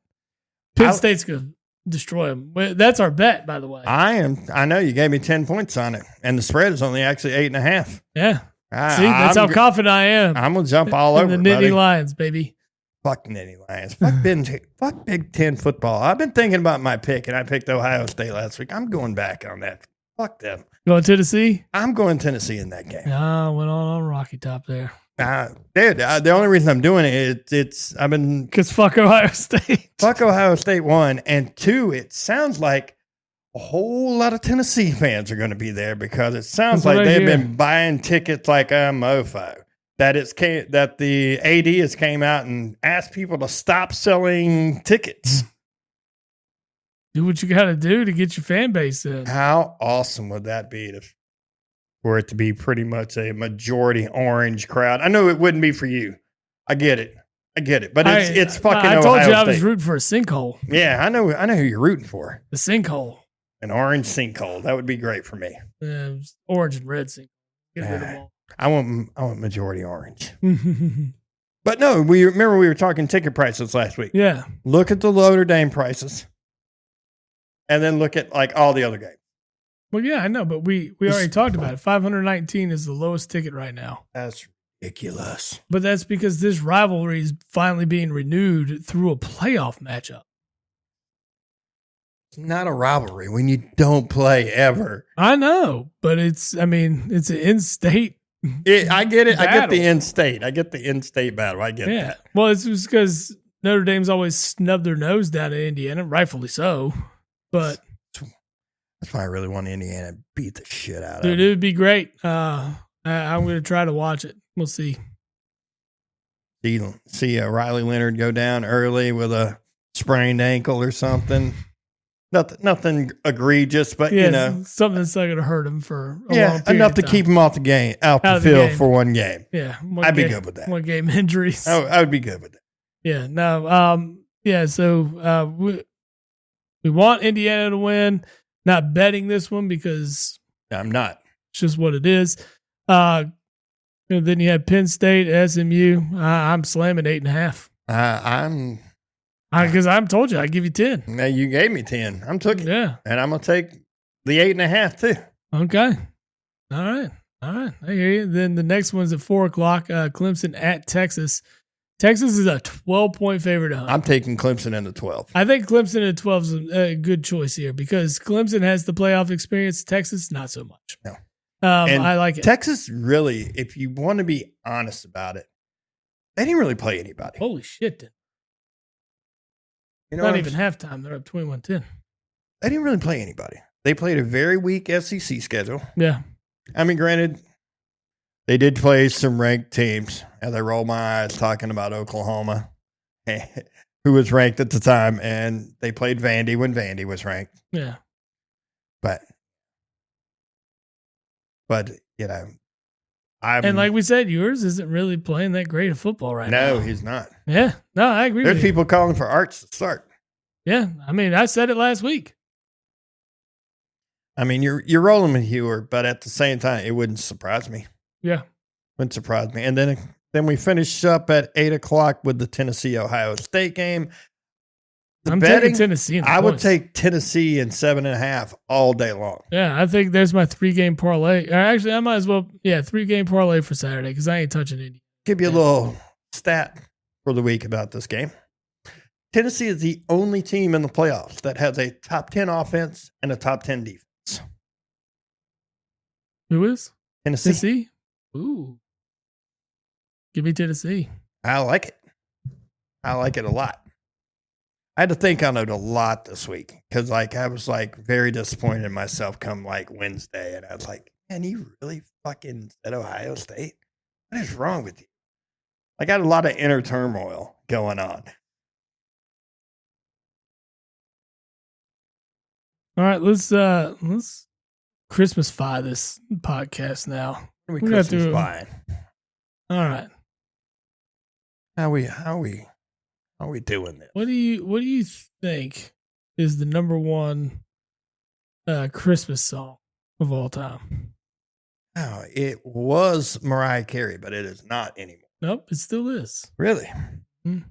S3: Penn
S2: I-
S3: State's good. destroy them. That's our bet, by the way.
S2: I know you gave me 10 points on it, and the spread is only actually 8.5.
S3: Yeah. See, that's how confident I am.
S2: I'm gonna jump all over
S3: the
S2: it,
S3: Nittany
S2: buddy.
S3: Lions, baby.
S2: Fuck Nittany Lions. Fuck Big Ten football. I've been thinking about my pick, and I picked Ohio State last week. I'm going back on that. Fuck them.
S3: Going Tennessee?
S2: I'm going Tennessee in that game.
S3: Ah, went on Rocky Top there.
S2: Dude, the only reason I'm doing it, I've been
S3: because fuck Ohio State.
S2: Fuck Ohio State, 1, and 2. It sounds like a whole lot of Tennessee fans are going to be there because it sounds like they've been buying tickets like a mofo. That the AD has came out and asked people to stop selling tickets.
S3: Do what you got to do to get your fan base in.
S2: How awesome would that be for it to be pretty much a majority orange crowd? I know it wouldn't be for you. I get it, but it's fucking Ohio State.
S3: I told you I was rooting for a sinkhole.
S2: Yeah, I know who you're rooting for.
S3: The sinkhole.
S2: An orange sinkhole. That would be great for me.
S3: Orange and red sinkhole. Get rid of them all.
S2: I want majority orange. But no, we were talking ticket prices last week.
S3: Yeah.
S2: Look at the Notre Dame prices. And then look at like all the other games.
S3: Well, yeah, I know, but we already talked about it. 519 is the lowest ticket right now.
S2: That's ridiculous.
S3: But that's because this rivalry is finally being renewed through a playoff matchup.
S2: It's not a rivalry when you don't play ever.
S3: I know, but it's an in-state.
S2: I get it.
S3: Battle.
S2: I get the in-state. I get the in-state battle. I get that.
S3: Well, it's just because Notre Dame's always snubbed their nose down to Indiana, rightfully so. But
S2: that's why I really want Indiana to beat the shit out of
S3: them.
S2: Dude,
S3: it would be great. I'm going to try to watch it. We'll see.
S2: See Riley Leonard go down early with a sprained ankle or something. Nothing egregious, but
S3: something that's not going to hurt him for a long period
S2: enough
S3: of
S2: to keep him off the field for one game.
S3: Yeah,
S2: I'd be good with that.
S3: 1 game injuries.
S2: I would be good with that.
S3: Yeah, no, So we want Indiana to win. Not betting this one because
S2: I'm not.
S3: It's just what it is. Then you have Penn State, SMU. I'm slamming 8.5. Because I told you I'd give you 10.
S2: Now you gave me 10. I'm taking it.
S3: Yeah.
S2: And I'm going to take the 8.5 too.
S3: Okay. All right. I hear you. Then the next one's at 4:00. Clemson at Texas. Texas is a 12-point favorite at home.
S2: I'm taking Clemson into 12.
S3: I think Clemson at 12 is a good choice here because Clemson has the playoff experience. Texas, not so much.
S2: No.
S3: I like it.
S2: Texas really, if you want to be honest about it, they didn't really play anybody.
S3: Holy shit. Then.
S2: You know
S3: Not even halftime. They're up 21-10.
S2: They didn't really play anybody. They played a very weak SEC schedule.
S3: Yeah.
S2: I mean, granted, they did play some ranked teams. As I roll my eyes talking about Oklahoma, who was ranked at the time, and they played Vandy when Vandy was ranked.
S3: Yeah.
S2: But
S3: and like we said, yours isn't really playing that great of football right now.
S2: No, he's not.
S3: Yeah. No, I agree
S2: There's
S3: with you.
S2: people calling for Arch to start.
S3: Yeah. I mean, I said it last week.
S2: I mean, you're rolling with Hewer, but at the same time, it wouldn't surprise me.
S3: Yeah.
S2: Wouldn't surprise me. And then we finish up at 8:00 with the Tennessee-Ohio State game.
S3: I'm taking Tennessee.
S2: I would take Tennessee in 7.5 all day long.
S3: Yeah, I think there's my 3-game parlay. Or actually, I might as well, 3-game parlay for Saturday because I ain't touching any.
S2: Give you a little stat for the week about this game. Tennessee is the only team in the playoffs that has a top 10 offense and a top 10 defense.
S3: Who is?
S2: Tennessee.
S3: Ooh. Give me Tennessee.
S2: I like it. I like it a lot. I had to think on it a lot this week because, I was very disappointed in myself come Wednesday, and I was like, "Man, you really fucking said Ohio State? What is wrong with you?" I got a lot of inner turmoil going on.
S3: All right, let's Christmas-fy this podcast now.
S2: We Christmas-fy.
S3: All right.
S2: How are we doing this?
S3: What do you think is the number one Christmas song of all time?
S2: Oh, it was Mariah Carey, but it is not anymore.
S3: Nope, it still is.
S2: Really?
S3: Mm.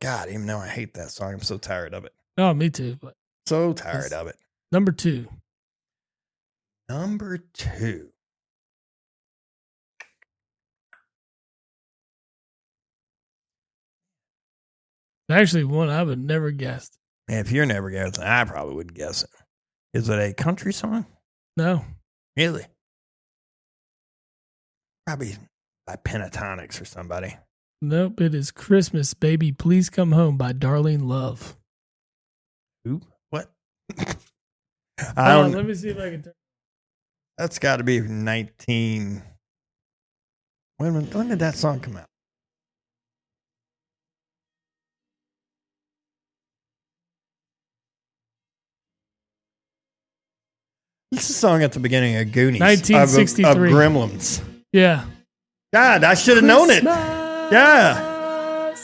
S2: God, even though I hate that song, I'm so tired of it.
S3: Oh, me too. But
S2: So tired of it.
S3: Number 2.
S2: Number 2.
S3: Actually, one I would never guessed.
S2: If you're never guessing, I probably wouldn't guess it. Is it a country song?
S3: No.
S2: Really? Probably by Pentatonics or somebody.
S3: Nope, it is Christmas, Baby Please Come Home by Darlene Love.
S2: Who? What?
S3: Let me see if I can turn.
S2: That's got to be 19. When did that song come out? This is a song at the beginning of Goonies.
S3: 1963.
S2: Of Gremlins.
S3: Yeah.
S2: God, I should have known it. Yeah.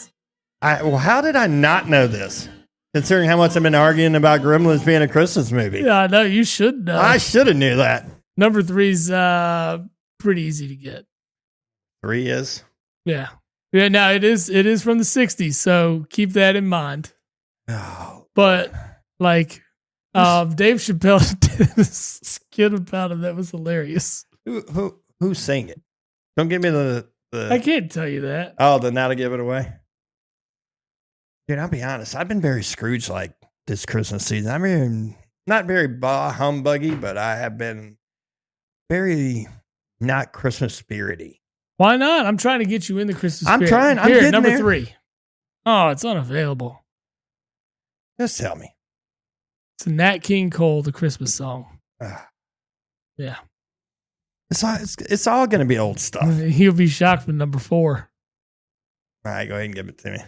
S2: Well, how did I not know this? Considering how much I've been arguing about Gremlins being a Christmas movie.
S3: Yeah, I know. You should know.
S2: I should have knew that.
S3: Number 3's pretty easy to get.
S2: 3 is?
S3: Yeah. Yeah, no, it is from the 60s, so keep that in mind.
S2: Oh.
S3: But, like, Dave Chappelle did a skit about him that was hilarious.
S2: Who sang it? Don't give me the
S3: I can't tell you that.
S2: Oh, then now to give it away? Dude, I'll be honest. I've been very Scrooge like this Christmas season. I mean, not very bah humbuggy, but I have been very not Christmas spirity.
S3: Why not? I'm trying to get you in the Christmas spirit.
S2: I'm trying. I'm
S3: Here,
S2: getting
S3: number
S2: there.
S3: 3. Oh, it's unavailable.
S2: Just tell me.
S3: It's a Nat King Cole, the Christmas song. Yeah.
S2: It's all going to be old stuff.
S3: He'll be shocked with number 4.
S2: All right, go ahead and give it to me.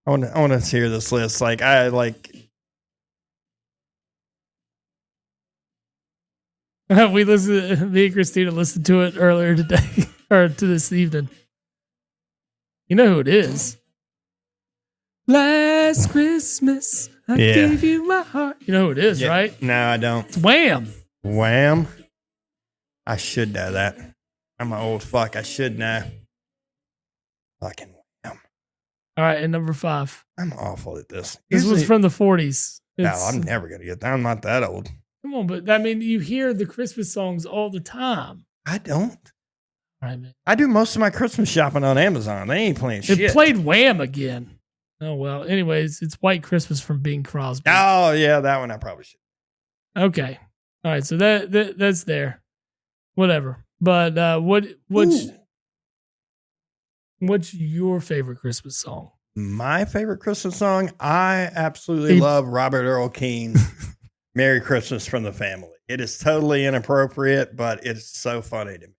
S2: I want to hear this list. Like I like.
S3: Me and Christina listened to it earlier today, or to this evening. You know who it is? Last Christmas, I gave you my heart. You know who it is, right?
S2: No, I don't.
S3: It's Wham.
S2: Wham. I should know that. I'm an old fuck. I should know. Fucking Wham.
S3: All right, and number 5.
S2: I'm awful at this.
S3: This was from the 40s.
S2: No, I'm never going to get that. I'm not that old.
S3: Come on, but I mean, you hear the Christmas songs all the time.
S2: I don't.
S3: All right, man.
S2: I do most of my Christmas shopping on Amazon. They ain't playing shit.
S3: It played Wham again. Oh, well. Anyways, it's White Christmas from Bing Crosby.
S2: Oh, yeah, that one I probably should.
S3: Okay. All right, so that's there. Whatever. But what's your favorite Christmas song?
S2: My favorite Christmas song? I absolutely love Robert Earl Keen's Merry Christmas from the Family. It is totally inappropriate, but it's so funny to me.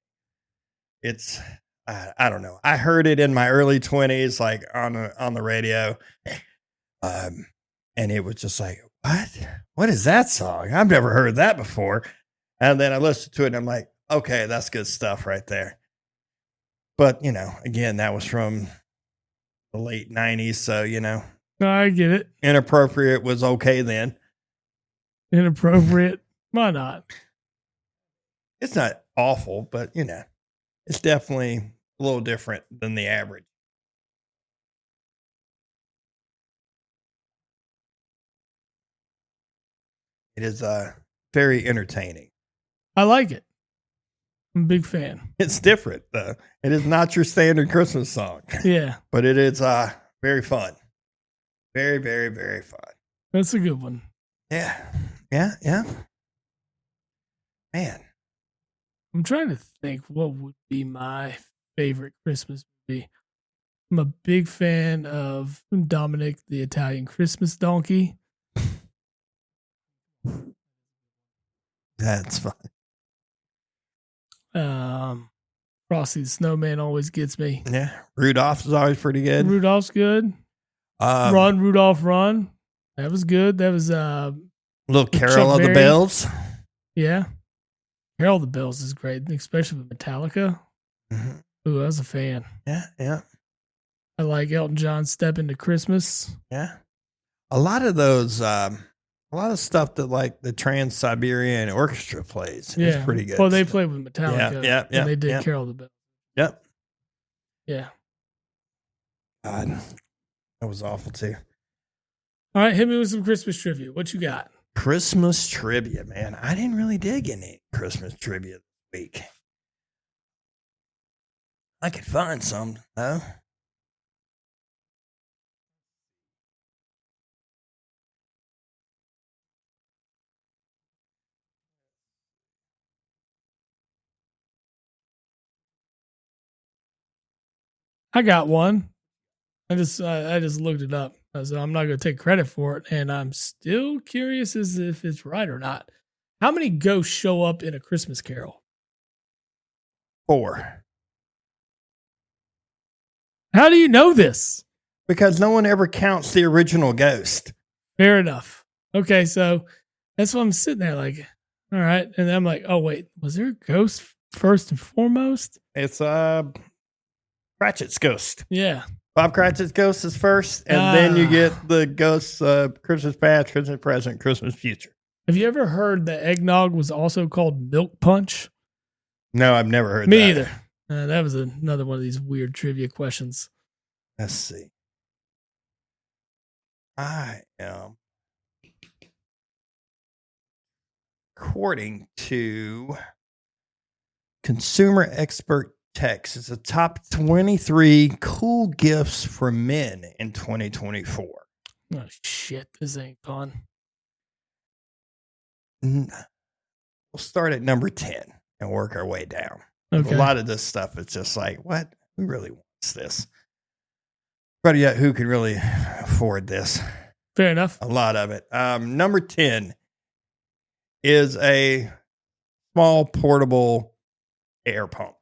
S2: It's, I don't know. I heard it in my early 20s, like on the radio. And it was just like, what is that song? I've never heard that before. And then I listened to it and I'm like, okay, that's good stuff right there. But, again, that was from the late 90s. So,
S3: No, I get it.
S2: Inappropriate was okay then.
S3: Inappropriate? Why not?
S2: It's not awful, but, it's definitely a little different than the average. It is very entertaining.
S3: I like it. I'm a big fan.
S2: It's different, though. It is not your standard Christmas song.
S3: Yeah.
S2: But it is very fun. Very, very, very fun.
S3: That's a good one.
S2: Yeah. Man.
S3: I'm trying to think what would be my favorite Christmas movie. I'm a big fan of Dominic the Italian Christmas Donkey.
S2: That's fun.
S3: Frosty the Snowman always gets me.
S2: Yeah. Rudolph is always pretty good.
S3: Rudolph's good. Run, Rudolph, Run. That was good. That was
S2: Little Carol of the Bells.
S3: Yeah. Carol of the Bells is great, especially with Metallica. Mm-hmm. Ooh, I was a fan.
S2: Yeah.
S3: I like Elton John's Step Into Christmas.
S2: Yeah. A lot of those, a lot of stuff that like the Trans-Siberian Orchestra plays is pretty good.
S3: Well, they played with Metallica.
S2: Yeah.
S3: And they did Carol of the Bells.
S2: Yep.
S3: Yeah.
S2: God, that was awful too.
S3: All right, hit me with some Christmas trivia. What you got?
S2: Christmas trivia, man. I didn't really dig any Christmas trivia this week. I could find some, though.
S3: I got one. I just looked it up. So I'm not going to take credit for it, and I'm still curious as if it's right or not. How many ghosts show up in A Christmas Carol?
S2: 4.
S3: How do you know this?
S2: Because no one ever counts the original ghost.
S3: Fair enough. Okay, so that's why I'm sitting there like, all right. And then I'm like, oh, wait, was there a ghost first and foremost?
S2: It's Cratchit's ghost.
S3: Yeah.
S2: Bob Cratchit's ghost is first, and then you get the ghosts Christmas past, Christmas present, Christmas future.
S3: Have you ever heard that eggnog was also called milk punch?
S2: No, I've never heard that.
S3: Me either. That was another one of these weird trivia questions.
S2: Let's see. I am, according to Consumer Expert Text, it's the top 23 cool gifts for men in 2024.
S3: Oh, shit. This ain't fun.
S2: We'll start at number 10 and work our way down.
S3: Okay.
S2: A lot of this stuff, it's just like, what? Who really wants this? But yet, who can really afford this?
S3: Fair enough.
S2: A lot of it. Number 10 is a small portable air pump,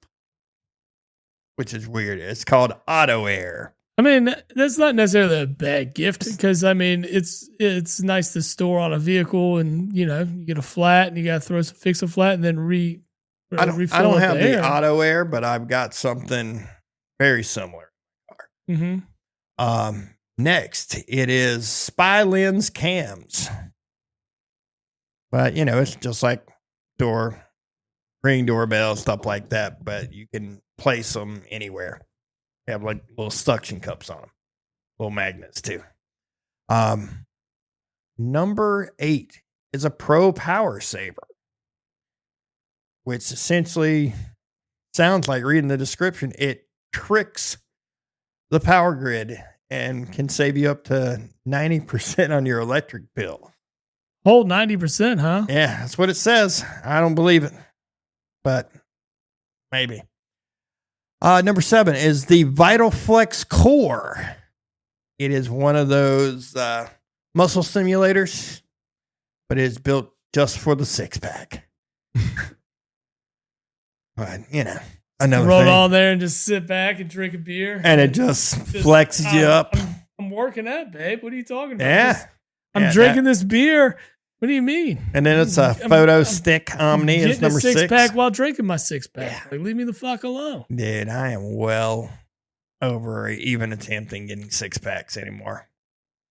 S2: which is weird. It's called Auto Air.
S3: I mean, that's not necessarily a bad gift because, I mean, it's nice to store on a vehicle and, you know, you get a flat and you got to fix a flat and then refill
S2: I don't have the Auto Air, but I've got something very similar.
S3: Mm-hmm.
S2: Next, it is Spy Lens cams. But, you know, it's just like ring doorbell, stuff like that. But you can place them anywhere. They have like little suction cups on them. Little magnets, too. Number 8 is a Pro Power Saver, which essentially sounds like reading the description. It tricks the power grid and can save you up to 90% on your electric bill.
S3: Whole 90%, huh?
S2: Yeah, that's what it says. I don't believe it, but maybe. Number 7 is the Vital Flex Core. It is one of those muscle simulators, but it is built just for the six-pack. But, you know, another
S3: roll
S2: thing.
S3: on there and just sit back and drink a beer.
S2: And it just flexes you up.
S3: I'm working out, babe. What are you talking about?
S2: Yeah.
S3: I'm drinking this beer. What do you mean?
S2: And then it's a Photo Stick Omni is number 6.
S3: Six-pack while drinking my six-pack.
S2: Yeah.
S3: Like, leave me the fuck alone.
S2: Dude, I am well over even attempting getting 6-packs anymore.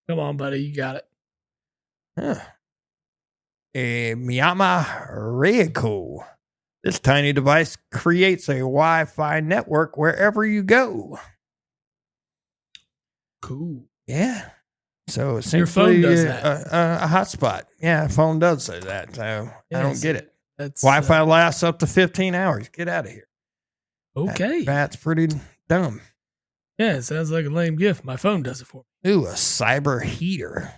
S3: Come on, buddy. You got it.
S2: Huh. A Miyama Reiko. This tiny device creates a Wi-Fi network wherever you go.
S3: Cool.
S2: Yeah. So essentially,
S3: your phone does that.
S2: A hotspot. Yeah, phone does say that. So I don't get it.
S3: That's
S2: Wi-Fi lasts up to 15 hours. Get out of here.
S3: Okay.
S2: That's pretty dumb.
S3: Yeah, it sounds like a lame gift. My phone does it for me.
S2: Ooh, a cyber heater.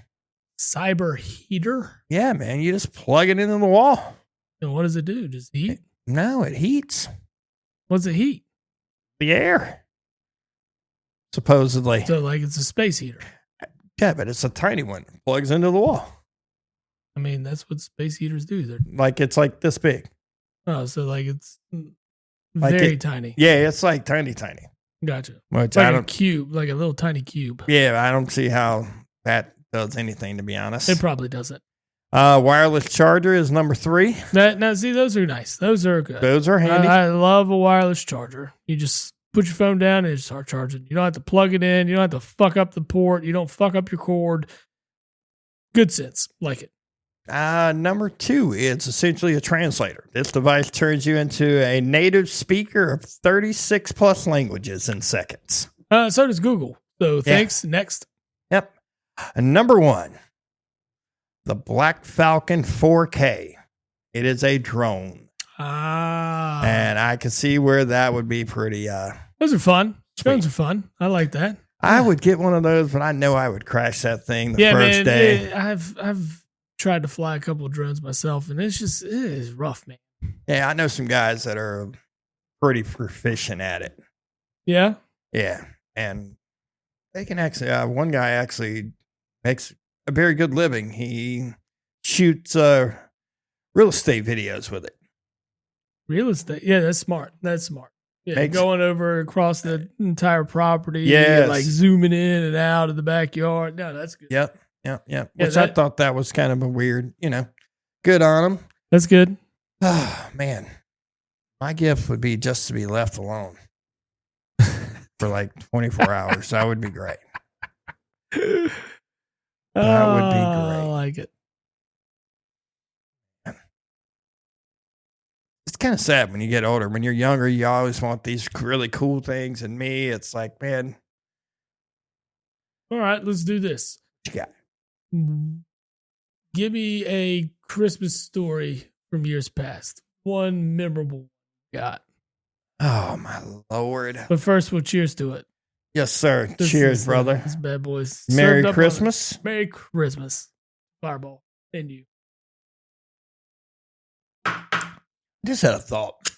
S3: Cyber heater?
S2: Yeah, man. You just plug it into the wall.
S3: And what does it do? Does it heat?
S2: No, it heats
S3: What's it heat?
S2: the air. Supposedly.
S3: So, like, it's a space heater.
S2: Yeah, but it's a tiny one. Plugs into the wall.
S3: I mean, that's what space heaters do. They're
S2: It's like this big.
S3: so like it's
S2: Like
S3: very
S2: it-
S3: tiny.
S2: Yeah, it's like tiny.
S3: Gotcha.
S2: Which
S3: It's
S2: I
S3: like a
S2: don't.
S3: cube, like a little tiny cube.
S2: Yeah, I don't see how that does anything, to be honest.
S3: It probably doesn't.
S2: Wireless charger is number 3.
S3: Now, see, those are nice. Those are good.
S2: Those are handy.
S3: I love a wireless charger. You just put your phone down and it start charging. You don't have to plug it in. You don't have to fuck up the port. You don't fuck up your cord. Good sense. Like it.
S2: Number 2 is essentially a translator. This device turns you into a native speaker of 36 plus languages in seconds.
S3: So does Google. So thanks. Next.
S2: Yep. And number 1, the Black Falcon 4K. It is a drone. And I can see where that would be pretty.
S3: Those are fun.
S2: Sweet.
S3: Drones are fun. I like that.
S2: I would get one of those, but I know I would crash that thing the first day.
S3: I've tried to fly a couple of drones myself, and it is rough, man.
S2: Yeah, I know some guys that are pretty proficient at it.
S3: Yeah?
S2: Yeah. And they can actually, one guy actually makes a very good living. He shoots real estate videos with it.
S3: Real estate? Yeah, that's smart. That's smart. Yeah,
S2: Makes-
S3: going over across the entire property,
S2: Yes.
S3: like zooming in and out of the backyard. No, that's good.
S2: Yep. Which I
S3: that-
S2: thought that was kind of a weird, good on him.
S3: That's good.
S2: Oh, man. My gift would be just to be left alone for like 24 hours. That would be great. That would be
S3: I
S2: great.
S3: like it.
S2: It's kind of sad when you get older. When you're younger, you always want these really cool things. And me, it's like, man,
S3: All right, let's do this.
S2: what you got?
S3: Give me a Christmas story from years past. One memorable one you got.
S2: Oh, my Lord.
S3: But first, we'll cheers to it.
S2: Yes, sir.
S3: This
S2: Cheers,
S3: is,
S2: brother.
S3: This bad boys.
S2: Merry
S3: Served up on
S2: Christmas.
S3: it. Merry Christmas. Fireball. And you.
S2: Just had a thought.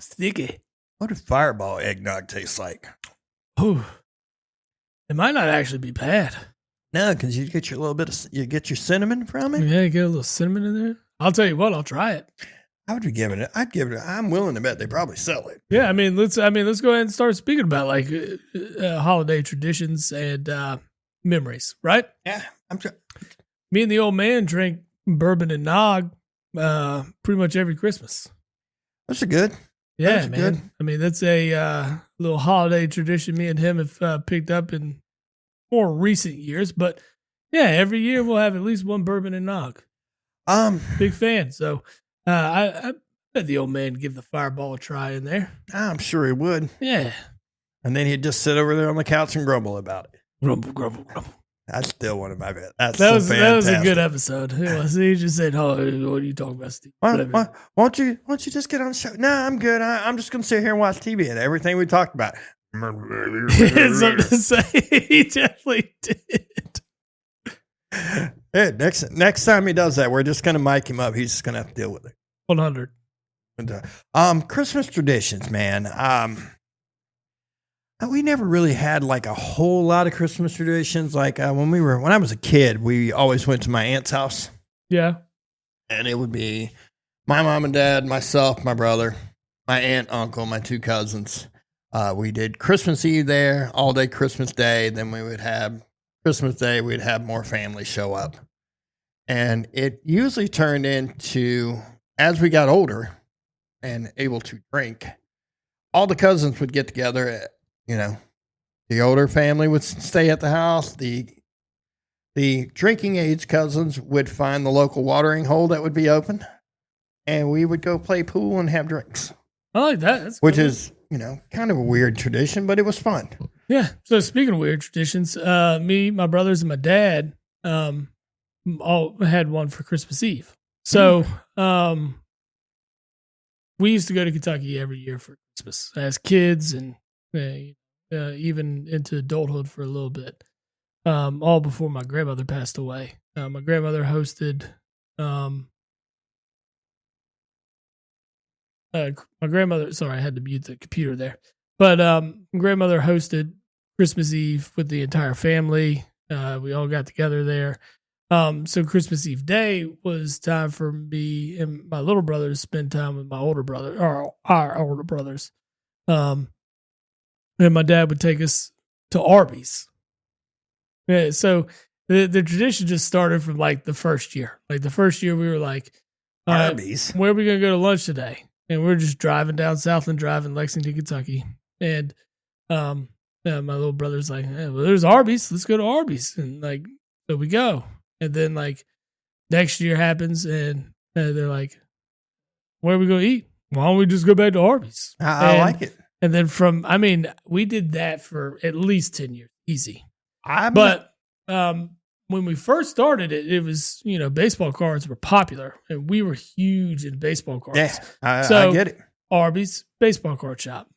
S3: Sticky.
S2: What does Fireball eggnog taste like?
S3: Ooh. It might not actually be bad.
S2: No, because you get your little bit of you get your cinnamon from it.
S3: Yeah, get a little cinnamon in there. I'll tell you what, I'll try it.
S2: I would be giving it. I'd give it. I'm willing to bet they probably sell it.
S3: Yeah, let's go ahead and start speaking about like holiday traditions and memories, right?
S2: Yeah, I'm sure.
S3: Me and the old man drink bourbon and nog pretty much every Christmas.
S2: Those are good.
S3: Yeah,
S2: That's
S3: man.
S2: good.
S3: That's a little holiday tradition me and him have picked up in more recent years. But yeah, every year we'll have at least one bourbon and nog. Big fan. So I bet the old man give the Fireball a try in there.
S2: I'm sure he would.
S3: Yeah.
S2: And then he'd just sit over there on the couch and grumble about it.
S3: Grumble, grumble, grumble.
S2: That's still one of my bets. That
S3: That was a
S2: fantastic.
S3: good episode. It was. He just said, "Oh, what are you talking about, Steve?"
S2: Why don't you just get on the show? No, I'm good. I'm just going to sit here and watch TV and everything we talked about.
S3: He had something to say. He definitely did.
S2: Hey, next time he does that, we're just going to mic him up. He's just going to have to deal with it.
S3: 100.
S2: Christmas traditions, man. We never really had like a whole lot of Christmas traditions. Like when I was a kid, we always went to my aunt's house,
S3: Yeah.
S2: and it would be my mom and dad, myself, my brother, my aunt, uncle, my two cousins. We did Christmas Eve there, all day Christmas Day. Then we would have Christmas Day. We'd have more family show up, and it usually turned into, as we got older and able to drink, all the cousins would get together. The older family would stay at the house. The drinking age cousins would find the local watering hole that would be open, and we would go play pool and have drinks,
S3: I like that. That's
S2: which
S3: cool.
S2: is, kind of a weird tradition, but it was fun.
S3: Yeah. So speaking of weird traditions, me, my brothers, and my dad all had one for Christmas Eve. So we used to go to Kentucky every year for Christmas as kids and even into adulthood for a little bit. All before my grandmother passed away. My grandmother hosted. My grandmother. Sorry, I had to mute the computer there. But my grandmother hosted Christmas Eve with the entire family. We all got together there. So Christmas Eve day was time for me and my little brother to spend time with my older brother, or our older brothers. And my dad would take us to Arby's. Yeah, so the tradition just started from like the first year. Like the first year we were like, all right,
S2: Arby's.
S3: where are we going to go to lunch today? And we're just driving down Southland Drive in Lexington, Kentucky. And my little brother's like, well, there's Arby's. Let's go to Arby's. And like, so we go. And then like next year happens and they're like, where are we going to eat? Why don't we just go back to Arby's?
S2: I like it.
S3: And then we did that for at least 10 years. Easy.
S2: But
S3: But when we first started it was, baseball cards were popular and we were huge in baseball cards.
S2: Yeah, I
S3: So-
S2: get it.
S3: Arby's baseball card shop.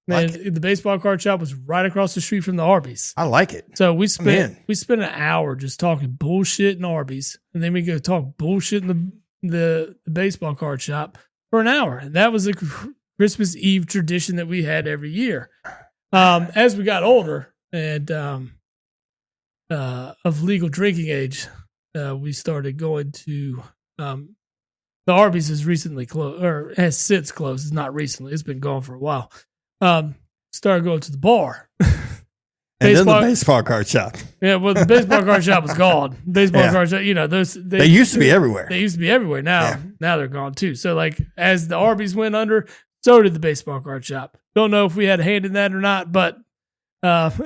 S2: Like
S3: And the baseball card shop was right across the street from the Arby's.
S2: I like it.
S3: So we
S2: in.
S3: spent an hour just talking bullshit in Arby's, and then we go talk bullshit in the baseball card shop for an hour, and that was a Christmas Eve tradition that we had every year. As we got older and of legal drinking age, we started going to the Arby's has recently closed, or has since closed. It's not recently; it's been gone for a while. Started going to the bar.
S2: And then the baseball card shop.
S3: Yeah, well, the baseball card shop was gone. Baseball
S2: Yeah.
S3: card shop, those
S2: They used to be everywhere.
S3: They used to be everywhere. Now,
S2: Yeah.
S3: now they're gone too. So, like, as the Arby's went under, so did the baseball card shop. Don't know if we had a hand in that or not, but that's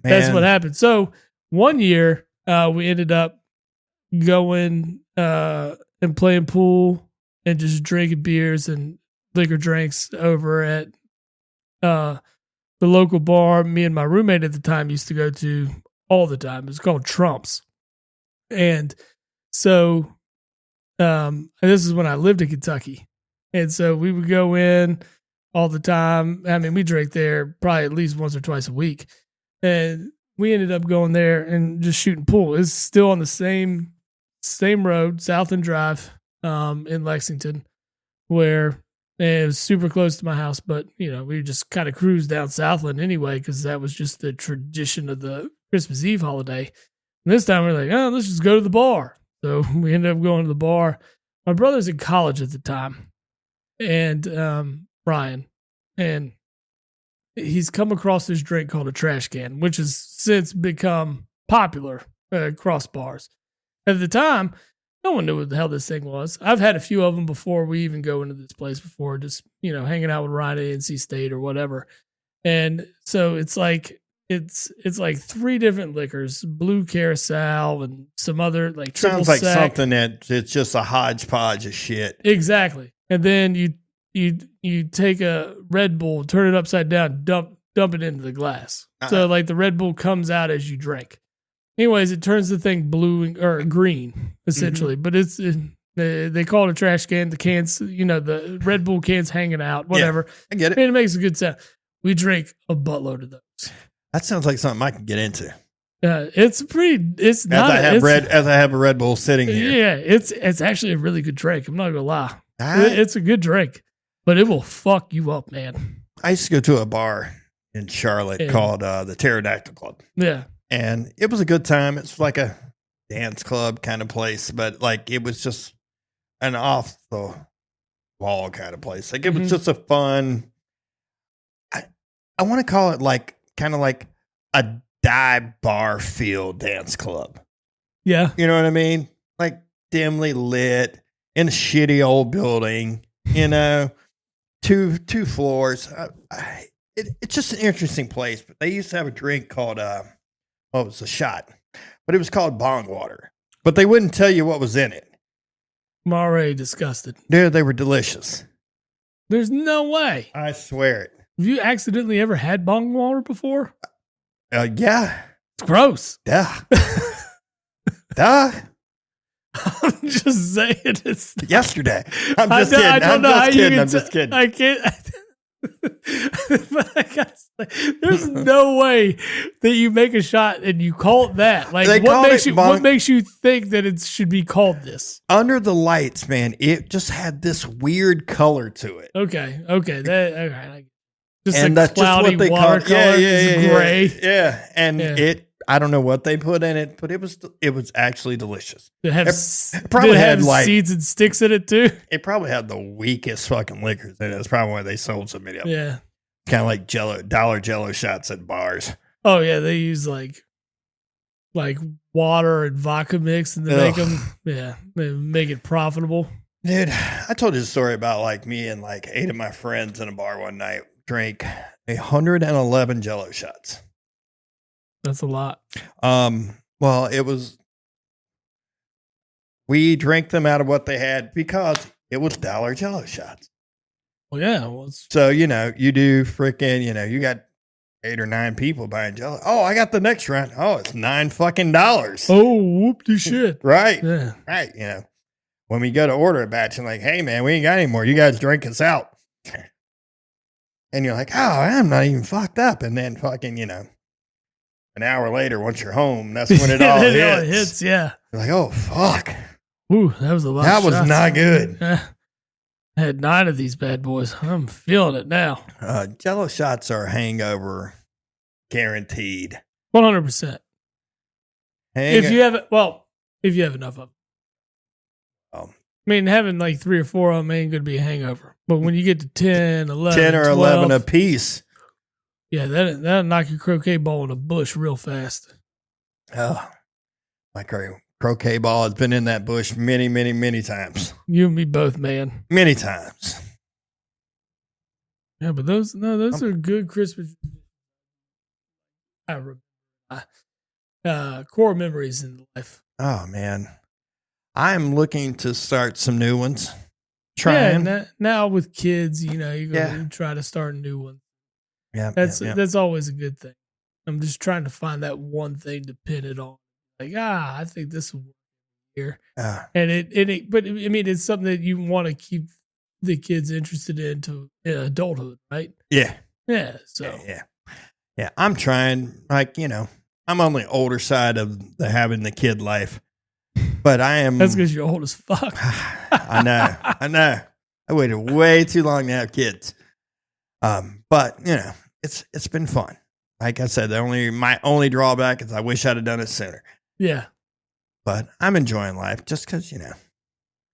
S2: Man.
S3: what happened. So, one year we ended up going and playing pool and just drinking beers and liquor drinks over at the local bar me and my roommate at the time used to go to all the time. It was called Trump's. And so and this is when I lived in Kentucky. And so we would go in all the time. I mean, we drank there probably at least once or twice a week. And we ended up going there and just shooting pool. It's still on the same road, Southland Drive, in Lexington, where it was super close to my house, but we just kind of cruised down Southland anyway, because that was just the tradition of the Christmas Eve holiday. And this time we're like, oh, let's just go to the bar. So we ended up going to the bar. My brother's in college at the time, and Ryan, and he's come across this drink called a trash can, which has since become popular across bars. At the time, no one knew what the hell this thing was. I've had a few of them before we even go into this place before, just, hanging out with Ryan at NC State or whatever. And so it's like 3 different liquors, Blue Carousel and some other like triple
S2: Sounds like
S3: sec.
S2: something that it's just a hodgepodge of shit.
S3: Exactly. And then you take a Red Bull, turn it upside down, dump it into the glass. So like the Red Bull comes out as you drink. Anyways, it turns the thing blue or green essentially, but they call it a trash can. The cans, the Red Bull cans hanging out, whatever.
S2: I get it.
S3: And it makes a good sound. We drink a buttload of those.
S2: That sounds like something I can get into.
S3: It's not
S2: As I have a Red Bull sitting here.
S3: Yeah, it's actually a really good drink. I'm not gonna lie.
S2: Ah.
S3: It's a good drink, but it will fuck you up, man.
S2: I used to go to a bar in Charlotte called the Pterodactyl Club.
S3: Yeah.
S2: And it was a good time. It's like a dance club kind of place, but like it was just an off the wall kind of place. Like it was just a fun, I want to call it like kind of like a dive bar field dance club.
S3: Yeah.
S2: You know what I mean? Like dimly lit in a shitty old building, two floors. It's just an interesting place, but they used to have a drink called, it was a shot, but it was called bong water. But they wouldn't tell you what was in it.
S3: I'm already disgusted.
S2: Dude, they were delicious.
S3: There's no way.
S2: I swear it.
S3: Have you accidentally ever had bong water before?
S2: Yeah.
S3: It's gross.
S2: Duh. Duh.
S3: I'm just saying it's
S2: Yesterday. I'm just kidding.
S3: I don't know how you can
S2: I'm just kidding.
S3: I can't. But I gotta say, there's no way that you make a shot and you call it that. Like,
S2: They called it
S3: what makes you think that it should be called this?
S2: Under the lights, man, it just had this weird color to it.
S3: Okay. Just
S2: And
S3: a
S2: that's just
S3: cloudy
S2: what they
S3: water
S2: called.
S3: color, just gray.
S2: Yeah. And
S3: Yeah.
S2: I don't know what they put in it, but it was actually delicious.
S3: It had
S2: probably had,
S3: have
S2: like-
S3: seeds and sticks in it too.
S2: It probably had the weakest fucking liquors in it. That's probably why they sold so many of them.
S3: Yeah.
S2: Kind of like dollar Jello shots at bars.
S3: Oh yeah, they use like water and vodka mix, and they make them. Yeah, they make it profitable.
S2: Dude, I told you a story about like me and like 8 of my friends in a bar one night drank 111 Jello shots.
S3: That's a lot.
S2: Well, we drank them out of what they had because it was dollar Jello shots.
S3: Well, yeah. Well,
S2: So, you do freaking, you got 8 or 9 people buying Jello. Oh, I got the next round. Oh, it's $9 fucking dollars.
S3: Oh, whoop-de shit.
S2: Right.
S3: Yeah.
S2: Right. You know, when we go to order a batch and like, hey man, we ain't got any more. You guys drink us out. And you're like, oh, I'm not even fucked up. And then fucking, you know, an hour later, once you're home, that's when it all hits.
S3: Yeah.
S2: You're like, oh fuck.
S3: Ooh, that was a lot.
S2: That
S3: of
S2: was
S3: shots.
S2: not good.
S3: I had 9 of these bad boys. I'm feeling it now.
S2: Jello shots are hangover guaranteed.
S3: 100%. If you have enough of them.
S2: Oh.
S3: I mean, having like 3 or 4 of them ain't going to be a hangover. But when you get to 10, 11,
S2: 10 or
S3: 12,
S2: 11 a piece.
S3: yeah, that'll knock your croquet ball in a bush real fast.
S2: Oh, my croquet ball has been in that bush many, many, many times.
S3: You and me both, man.
S2: Many times.
S3: Yeah, but those are good Christmas. Core memories in life.
S2: Oh, man. I'm looking to start some new ones. Trying.
S3: Yeah, now with kids, you know, you're going to try to start a new one.
S2: Yeah,
S3: That's always a good thing. I'm just trying to find that one thing to pin it on. Like, I think this will work here. But I mean, it's something that you want to keep the kids interested in to adulthood, right?
S2: Yeah.
S3: Yeah. So
S2: yeah. I'm trying. Like, you know, I'm on the older side of having the kid life, but I am.
S3: That's because you're old as fuck.
S2: I know. I waited way too long to have kids. But you know, it's been fun. Like I said, my only drawback is I wish I'd have done it sooner.
S3: Yeah.
S2: But I'm enjoying life just because, you know,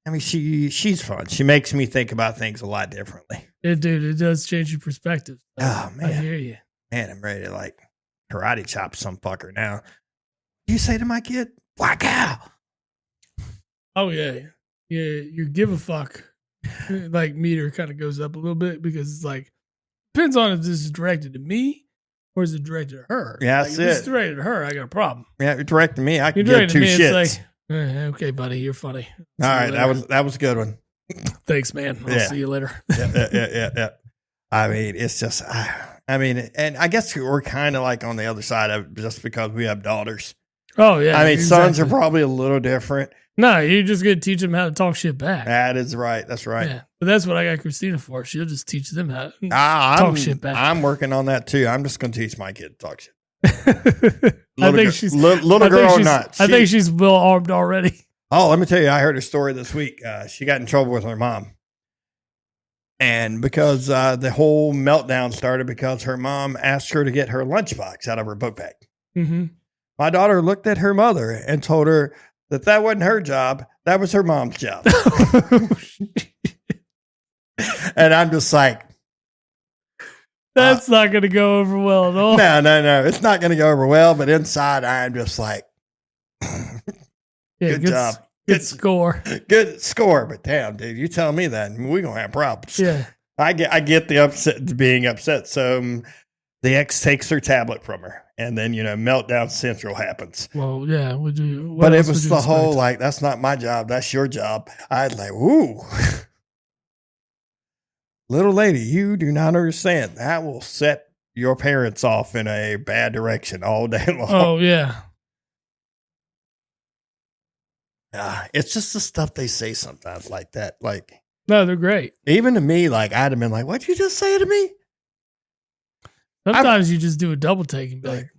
S2: I mean, she's fun. She makes me think about things a lot differently.
S3: It does change your perspective.
S2: Oh, man.
S3: I hear you.
S2: Man, I'm ready to like karate chop some fucker now. You say to my kid, black cow.
S3: Oh, yeah. Yeah. Your give a fuck like meter kind of goes up a little bit because it's like, depends on if this is directed to me or is it directed to her.
S2: Yeah,
S3: like,
S2: that's
S3: if
S2: it.
S3: it's directed to her, I got a problem.
S2: Yeah, you're directing me. I can
S3: You're
S2: give two
S3: directed to me,
S2: shits.
S3: it's like, okay, buddy, you're funny.
S2: All right, that was a good one.
S3: Thanks, man. I'll see you later.
S2: Yeah. I mean, it's just, and I guess we're kind of like on the other side of it just because we have daughters.
S3: Oh, yeah.
S2: I mean, sons are probably a little different.
S3: No, you're just going to teach them how to talk shit back.
S2: That is right. That's right.
S3: Yeah, but that's what I got Christina for. She'll just teach them how to
S2: talk
S3: shit back.
S2: I'm working on that too. I'm just going to teach my kid to talk shit.
S3: I think she's
S2: little girl or not.
S3: I think she's well armed already.
S2: Oh, let me tell you, I heard a story this week. She got in trouble with her mom. And because the whole meltdown started because her mom asked her to get her lunchbox out of her book bag.
S3: Mm-hmm.
S2: My daughter looked at her mother and told her that wasn't her job. That was her mom's job. And I'm just like,
S3: that's not going to go over well at all.
S2: No. It's not going to go over well. But inside, I'm just like, good job.
S3: Good score.
S2: Good score. But damn, dude, you tell me that, we're going to have problems.
S3: Yeah.
S2: I get the being upset. So the ex takes her tablet from her. And then, you know, meltdown central happens.
S3: Well, yeah.
S2: But it was the whole, like, that's not my job. That's your job. I'd like, ooh. Little lady, you do not understand. That will set your parents off in a bad direction all day long.
S3: Oh, yeah.
S2: It's just the stuff they say sometimes like that. Like,
S3: no, they're great.
S2: Even to me, like, I'd have been like, what'd you just say to me?
S3: Sometimes you just do a double take and be like,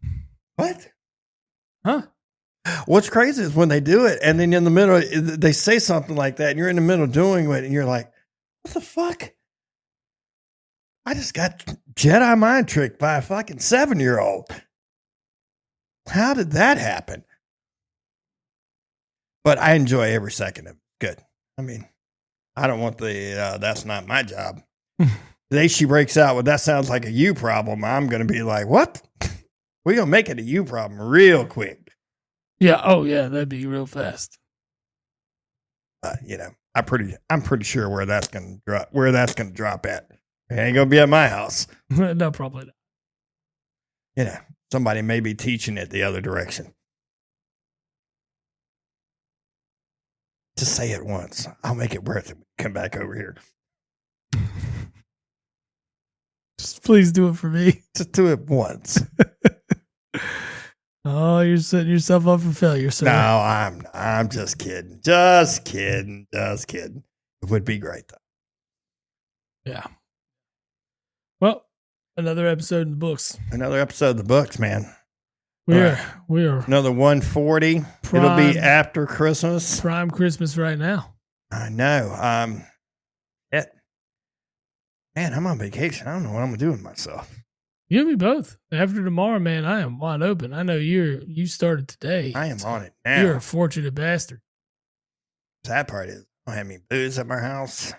S2: what?
S3: Huh?
S2: What's crazy is when they do it, and then in the middle, they say something like that, and you're in the middle doing it, and you're like, what the fuck? I just got Jedi mind tricked by a fucking 7-year-old. How did that happen? But I enjoy every second of it. Good. I mean, I don't want that's not my job. The day she breaks out with that sounds like a you problem, I'm going to be like, what? We're going to make it a you problem real quick.
S3: Yeah. Oh, yeah. That'd be real fast.
S2: You know, I'm pretty sure where that's going to drop at. It ain't going to be at my house.
S3: No, probably not.
S2: You know, somebody may be teaching it the other direction. Just say it once. I'll make it worth it. Come back over here.
S3: Just Please do it for me.
S2: Just do it once.
S3: Oh, you're setting yourself up for failure, sir.
S2: No, I'm not. I'm just kidding. Just kidding. Just kidding. It would be great, though.
S3: Yeah. Well, another episode in the books.
S2: Another episode of the books, man.
S3: We
S2: All
S3: are
S2: Another 140. It'll be after Christmas.
S3: prime Christmas right now.
S2: I know. Man, I'm on vacation. I don't know what I'm gonna do with myself.
S3: You and me both. After tomorrow, man, I am wide open. I know you started today.
S2: I am on it now.
S3: You're a fortunate bastard.
S2: Sad part is I don't have any booze at my house.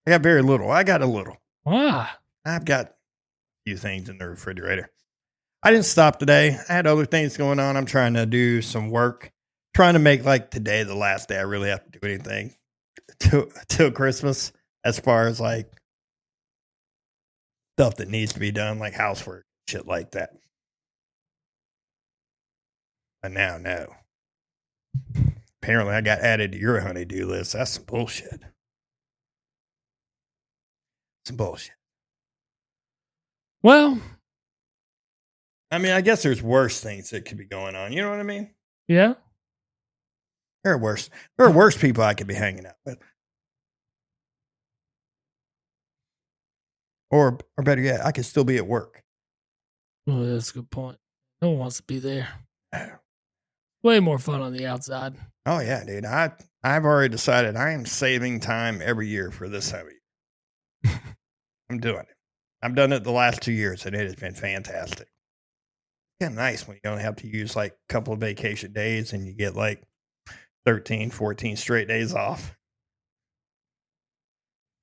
S2: I got very little. I got a little.
S3: Why?
S2: I've got a few things in the refrigerator. I didn't stop today. I had other things going on. I'm trying to do some work. Trying to make like today the last day I really have to do anything till Christmas, as far as like stuff that needs to be done, like housework, shit like that. But now, no. Apparently, I got added to your honey-do list. That's some bullshit. Some bullshit.
S3: Well,
S2: I mean, I guess there's worse things that could be going on. You know what I mean?
S3: yeah.
S2: There are worse people I could be hanging out with. Or better yet, I could still be at work.
S3: Well, that's a good point. No one wants to be there. Way more fun on the outside.
S2: Oh yeah, dude. I've already decided I am saving time every year for this time of year. I'm doing it. I've done it the last 2 years, and it has been fantastic. Yeah, nice when you don't have to use like a couple of vacation days and you get like 13, 14 straight days off.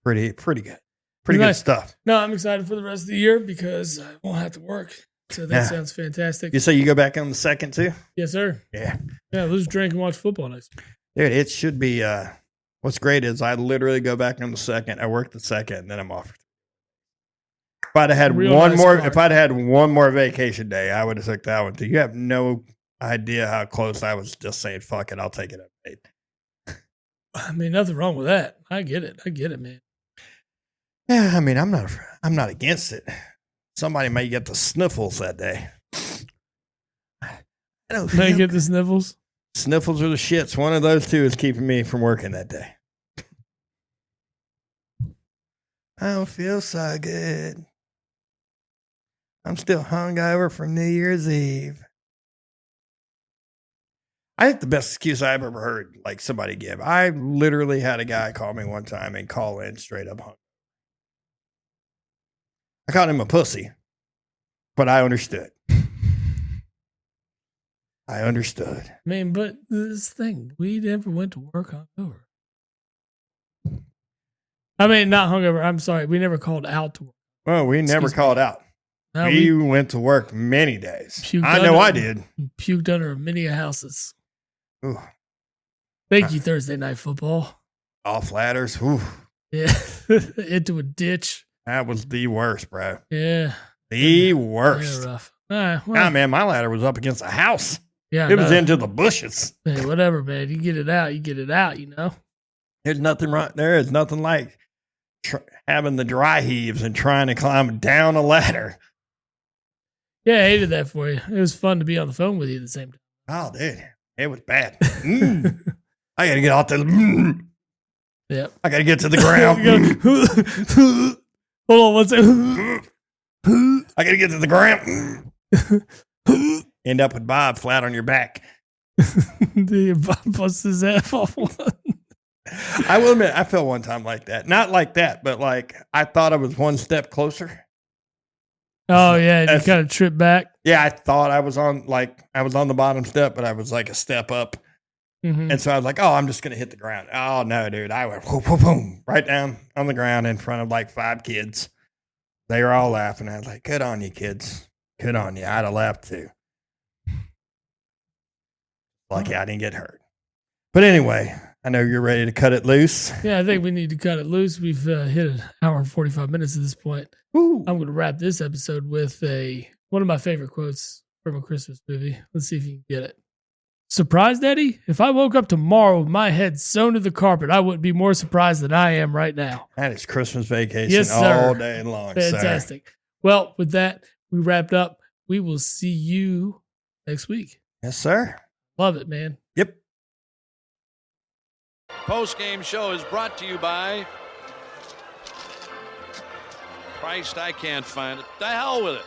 S2: Pretty good. Pretty
S3: Nice.
S2: good stuff.
S3: No, I'm excited for the rest of the year because I won't have to work. So that
S2: Yeah.
S3: sounds fantastic.
S2: You say you go back on the second too?
S3: Yes, sir.
S2: Yeah.
S3: Yeah, let's drink and watch football next week.
S2: Dude, it should be what's great is I literally go back on the second, I work the second, and then I'm off. If I'd have had
S3: Real
S2: one
S3: nice
S2: more
S3: card.
S2: if I'd had one more vacation day, I would have took that one too. You have no idea how close I was just saying, fuck it, I'll take it unpaid.
S3: I mean, nothing wrong with that. I get it, man.
S2: Yeah, I mean, I'm not against it. Somebody may get the sniffles that day. I don't
S3: May
S2: feel
S3: get the sniffles.
S2: sniffles or the shits. One of those two is keeping me from working that day. I don't feel so good. I'm still hungover from New Year's Eve. I think the best excuse I've ever heard like somebody give. I literally had a guy call me one time and call in straight up hungover. I called him a pussy, but I understood. I understood.
S3: I mean, but this thing, we never went to work hungover. I mean, not hungover. I'm sorry. We never called out to work.
S2: Well, we never
S3: Excuse me.
S2: called out.
S3: No,
S2: We went to work many days.
S3: Puked
S2: I know
S3: under-
S2: I did.
S3: puked under many houses.
S2: Ooh,
S3: Thank you, Thursday Night Football.
S2: off ladders. Ooh,
S3: Yeah. Into a ditch.
S2: that was the worst, bro.
S3: Yeah.
S2: The worst.
S3: Yeah, rough. All right. Well,
S2: Nah, man, my ladder was up against a house.
S3: yeah.
S2: It was
S3: no.
S2: into the bushes.
S3: Hey, whatever, man. You get it out. You get it out, you know?
S2: There's nothing right there. Is nothing like having the dry heaves and trying to climb down a ladder.
S3: Yeah, I hated that for you. It was fun to be on the phone with you at the same time.
S2: Oh, dude, it was bad. I got to get off the.
S3: Yep.
S2: I got to get to the ground.
S3: Hold on one second.
S2: I got to get to the ground. End up with Bob flat on your back.
S3: The bust his ass off.
S2: I will admit, I felt one time like that. Not like that, but like I thought I was one step closer.
S3: Oh, yeah. And you
S2: That's-
S3: kind of tripped back.
S2: Yeah, I thought I was on the bottom step, but I was like a step up.
S3: Mhm.
S2: And so I was like, oh, I'm just going to hit the ground. Oh, no, dude. I went whoop, whoop, boom, right down on the ground in front of like 5 kids. They were all laughing. I was like, good on you, kids. Good on you. I'd have laughed too. Lucky I didn't get hurt. But anyway, I know you're ready to cut it loose.
S3: Yeah, I think we need to cut it loose. We've hit an hour and 45 minutes at this point.
S2: Woo.
S3: I'm going to wrap this episode with one of my favorite quotes from a Christmas movie. Let's see if you can get it. Surprised, Eddie? If I woke up tomorrow with my head sewn to the carpet, I wouldn't be more surprised than I am right now.
S2: That is Christmas vacation
S3: Yes, sir.
S2: all day long, sir.
S3: Fantastic. Well, with that, we wrapped up. We will see you next week.
S2: Yes, sir.
S3: Love it, man.
S2: Yep.
S1: Post-game show is brought to you by Christ, I can't find it. The hell with it.